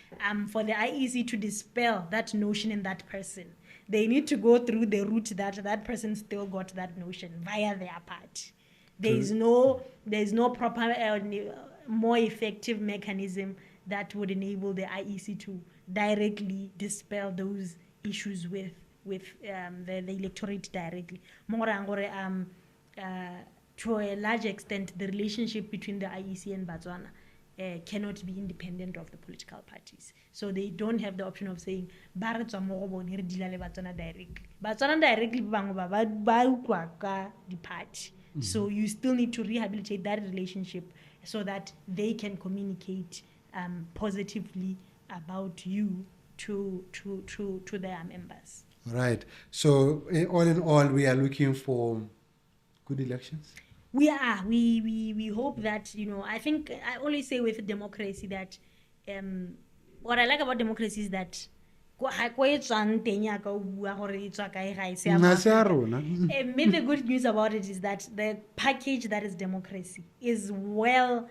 for the IEC to dispel that notion in that person, they need to go through the route that person still got that notion via their party. There is no proper, more effective mechanism that would enable the IEC to directly dispel those issues with the electorate directly. To a large extent, the relationship between the IEC and Botswana cannot be independent of the political parties. So they don't have the option of saying, Botswana directly. Botswana directly, the party. So you still need to rehabilitate that relationship so that they can communicate positively about you to their members. Right. So all in all, we are looking for good elections? We are. We hope that, I think I always say with democracy that what I like about democracy is that the good news about it is that the package that is democracy is well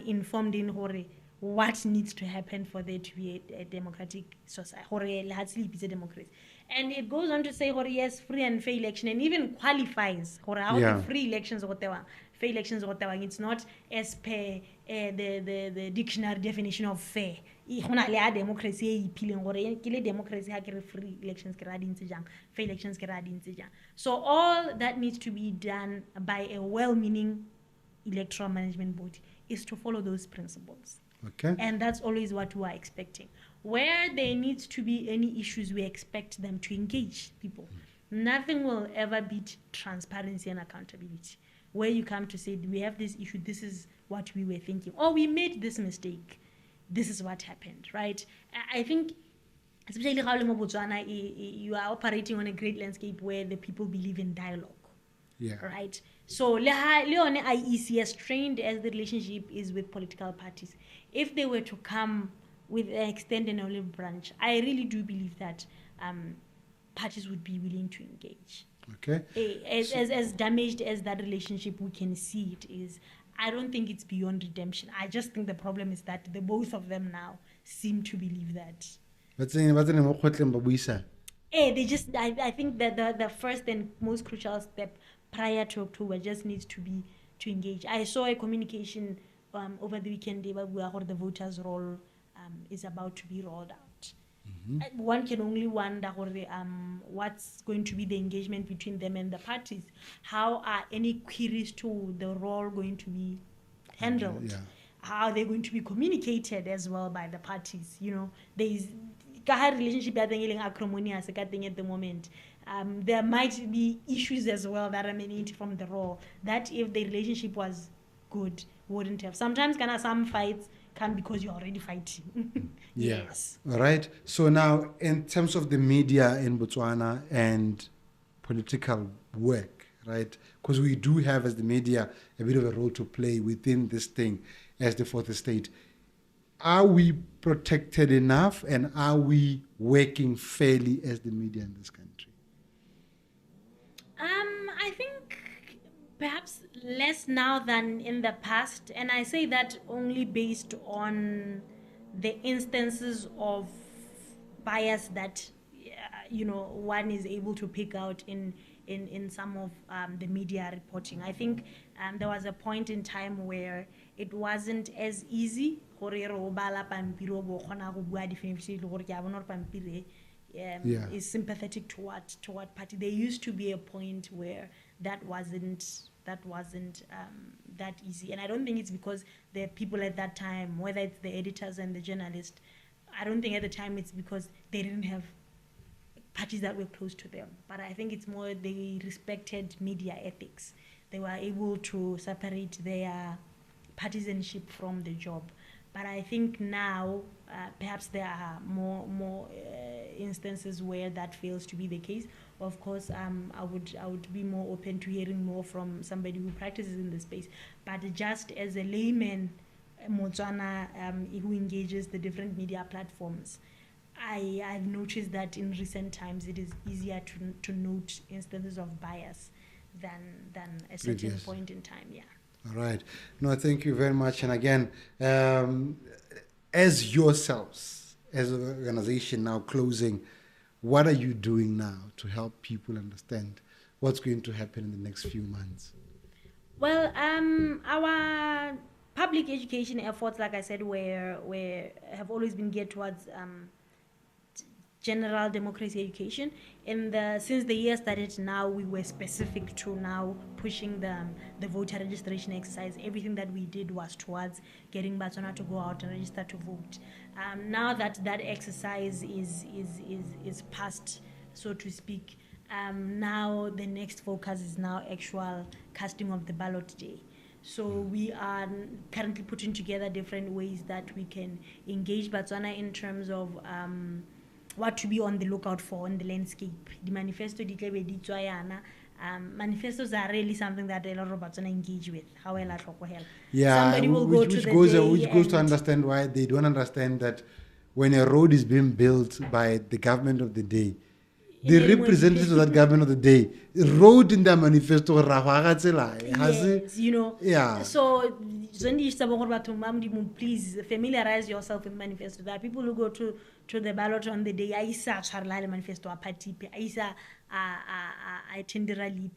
informed in what needs to happen for there to be a democratic society. And it goes on to say, yes, free and fair election, and even qualifies free elections or fair elections or it's not as per the dictionary definition of fair. Democracy democracy free elections, fair elections. So all that needs to be done by a well-meaning electoral management body is to follow those principles. Okay. And that's always what we are expecting. Where there needs to be any issues, we expect them to engage people. Nothing will ever beat transparency and accountability. Where you come to say, we have this issue, this is what we were thinking. Or we made this mistake, this is what happened, right? I think, especially how Botswana, you are operating on a great landscape where the people believe in dialogue. Yeah. Right. So Leone IEC, as strained as the relationship is with political parties, if they were to come with an extended olive branch, I really do believe that parties would be willing to engage. Okay. As damaged as that relationship we can see it is, I don't think it's beyond redemption. I just think the problem is that the both of them now seem to believe that. I think that the first and most crucial step prior to October just needs to be to engage. I saw a communication over the weekend where the voters' roll is about to be rolled out. Mm-hmm. One can only wonder what's going to be the engagement between them and the parties. How are any queries to the roll going to be handled? Yeah. How are they going to be communicated as well by the parties? There is a relationship acrimonious at the moment. There might be issues as well that are emanating from the role that if the relationship was good wouldn't have. Sometimes some fights come because you're already fighting. Yeah. Yes. All right. So now, in terms of the media in Botswana and political work, right? Because we do have, as the media, a bit of a role to play within this thing as the fourth estate. Are we protected enough, and are we working fairly as the media in this country? I think perhaps less now than in the past, and I say that only based on the instances of bias that one is able to pick out in some of the media reporting. I think there was a point in time where it wasn't as easy is sympathetic to what party. There used to be a point where that wasn't that easy, and I don't think it's because the people at that time, whether it's the editors and the journalists, I don't think at the time it's because they didn't have parties that were close to them, but I think it's more they respected media ethics. They were able to separate their partisanship from the job. But I think now perhaps there are more instances where that fails to be the case. Of course, I would be more open to hearing more from somebody who practices in the space. But just as a layman, Motswana, who engages the different media platforms, I've noticed that in recent times it is easier to note instances of bias than a certain point in time. Yeah. All right. No, thank you very much. And again, as yourselves, as an organization now closing, what are you doing now to help people understand what's going to happen in the next few months? Well, our public education efforts, like I said, have always been geared towards general democracy education. Since the year started now, we were specific to now pushing the voter registration exercise. Everything that we did was towards getting Botswana to go out and register to vote. Now that exercise is past, so to speak, now the next focus is now actual casting of the ballot day. So we are currently putting together different ways that we can engage Botswana in terms of what to be on the lookout for in the landscape. The manifesto, manifestos are really something that a lot of Botswana engage with. Yeah, somebody will go which to goes to understand why they don't understand that when a road is being built by the government of the day, the representatives of that government of the day wrote in their manifesto. Yes, Yeah. So, please familiarize yourself with manifesto. There are people who go to the ballot on the day. Manifesto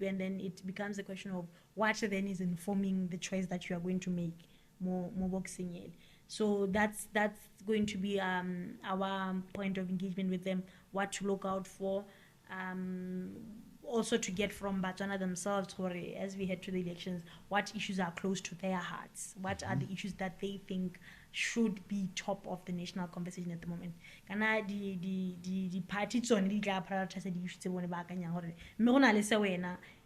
and then it becomes a question of what then is informing the choice that you are going to make. More boxing. So that's going to be our point of engagement with them, what to look out for, also to get from Botswana themselves, as we head to the elections, what issues are close to their hearts, what are the issues that they think should be top of the national conversation at the moment. Kana the party prioritize the issues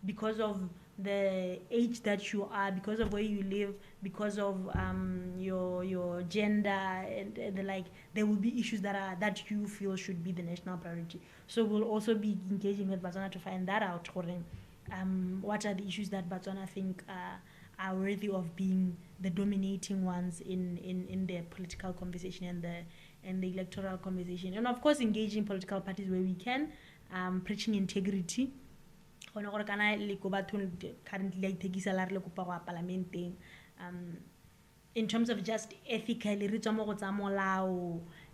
because of the age that you are, because of where you live, because of your gender and the like, there will be issues that you feel should be the national priority. So we'll also be engaging with Botswana to find that out. What are the issues that Botswana think are worthy of being the dominating ones in the political conversation and the electoral conversation, and of course engaging political parties where we can, preaching integrity. In terms of just ethically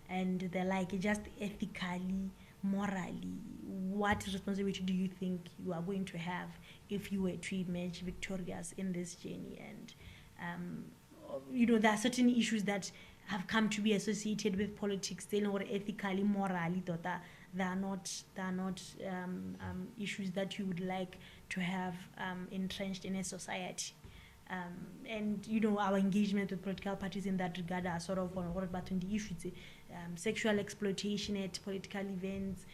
and the like, just ethically, morally, what responsibility do you think you are going to have if you were to emerge victorious in this journey? And there are certain issues that have come to be associated with politics, or ethically, morally, they are not issues that you would like to have entrenched in a society. And our engagement with political parties in that regard are sort of on the issues, sexual exploitation at political events,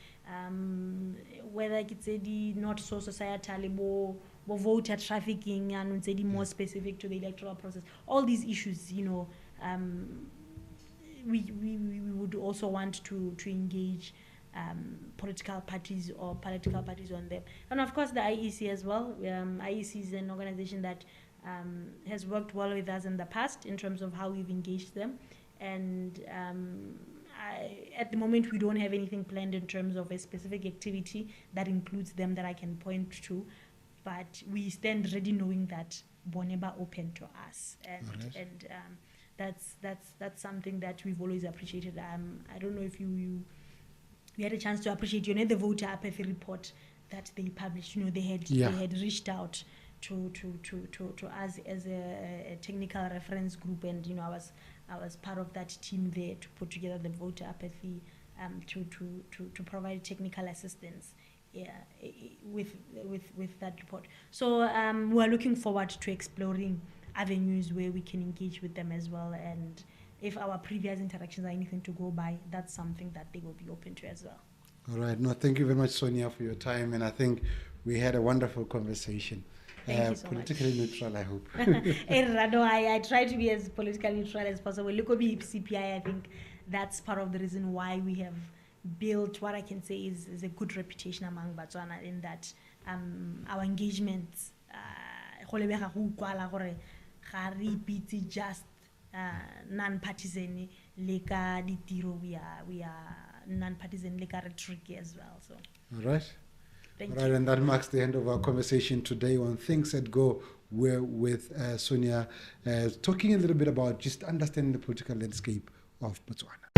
whether it's not so societal, voter trafficking, and more specific to the electoral process. All these issues, we would also want to engage political parties on them. And of course the IEC as well. IEC is an organization that has worked well with us in the past in terms of how we've engaged them. And at the moment we don't have anything planned in terms of a specific activity that includes them that I can point to. But we stand ready knowing that Boneba open to us. And that's something that we've always appreciated. I don't know if you had a chance to appreciate, the voter apathy report that they published. They had reached out to us as a technical reference group, and I was part of that team there to put together the voter apathy to provide technical assistance with that report. So we're looking forward to exploring avenues where we can engage with them as well, and if our previous interactions are anything to go by, that's something that they will be open to as well. All right. No, thank you very much, Sonia, for your time, and I think we had a wonderful conversation. Thank you so politically much. neutral, I hope. I try to be as politically neutral as possible. Look at BCPI, I think that's part of the reason why we have built what I can say is a good reputation among Botswana, in that our engagements just non-partisan leka ditiro, we are non-partisan leka rhetoric as well. So all right. Thank All right, you. and that marks the end of our conversation today on Things That Go. We're with Sonia, talking a little bit about just understanding the political landscape of Botswana.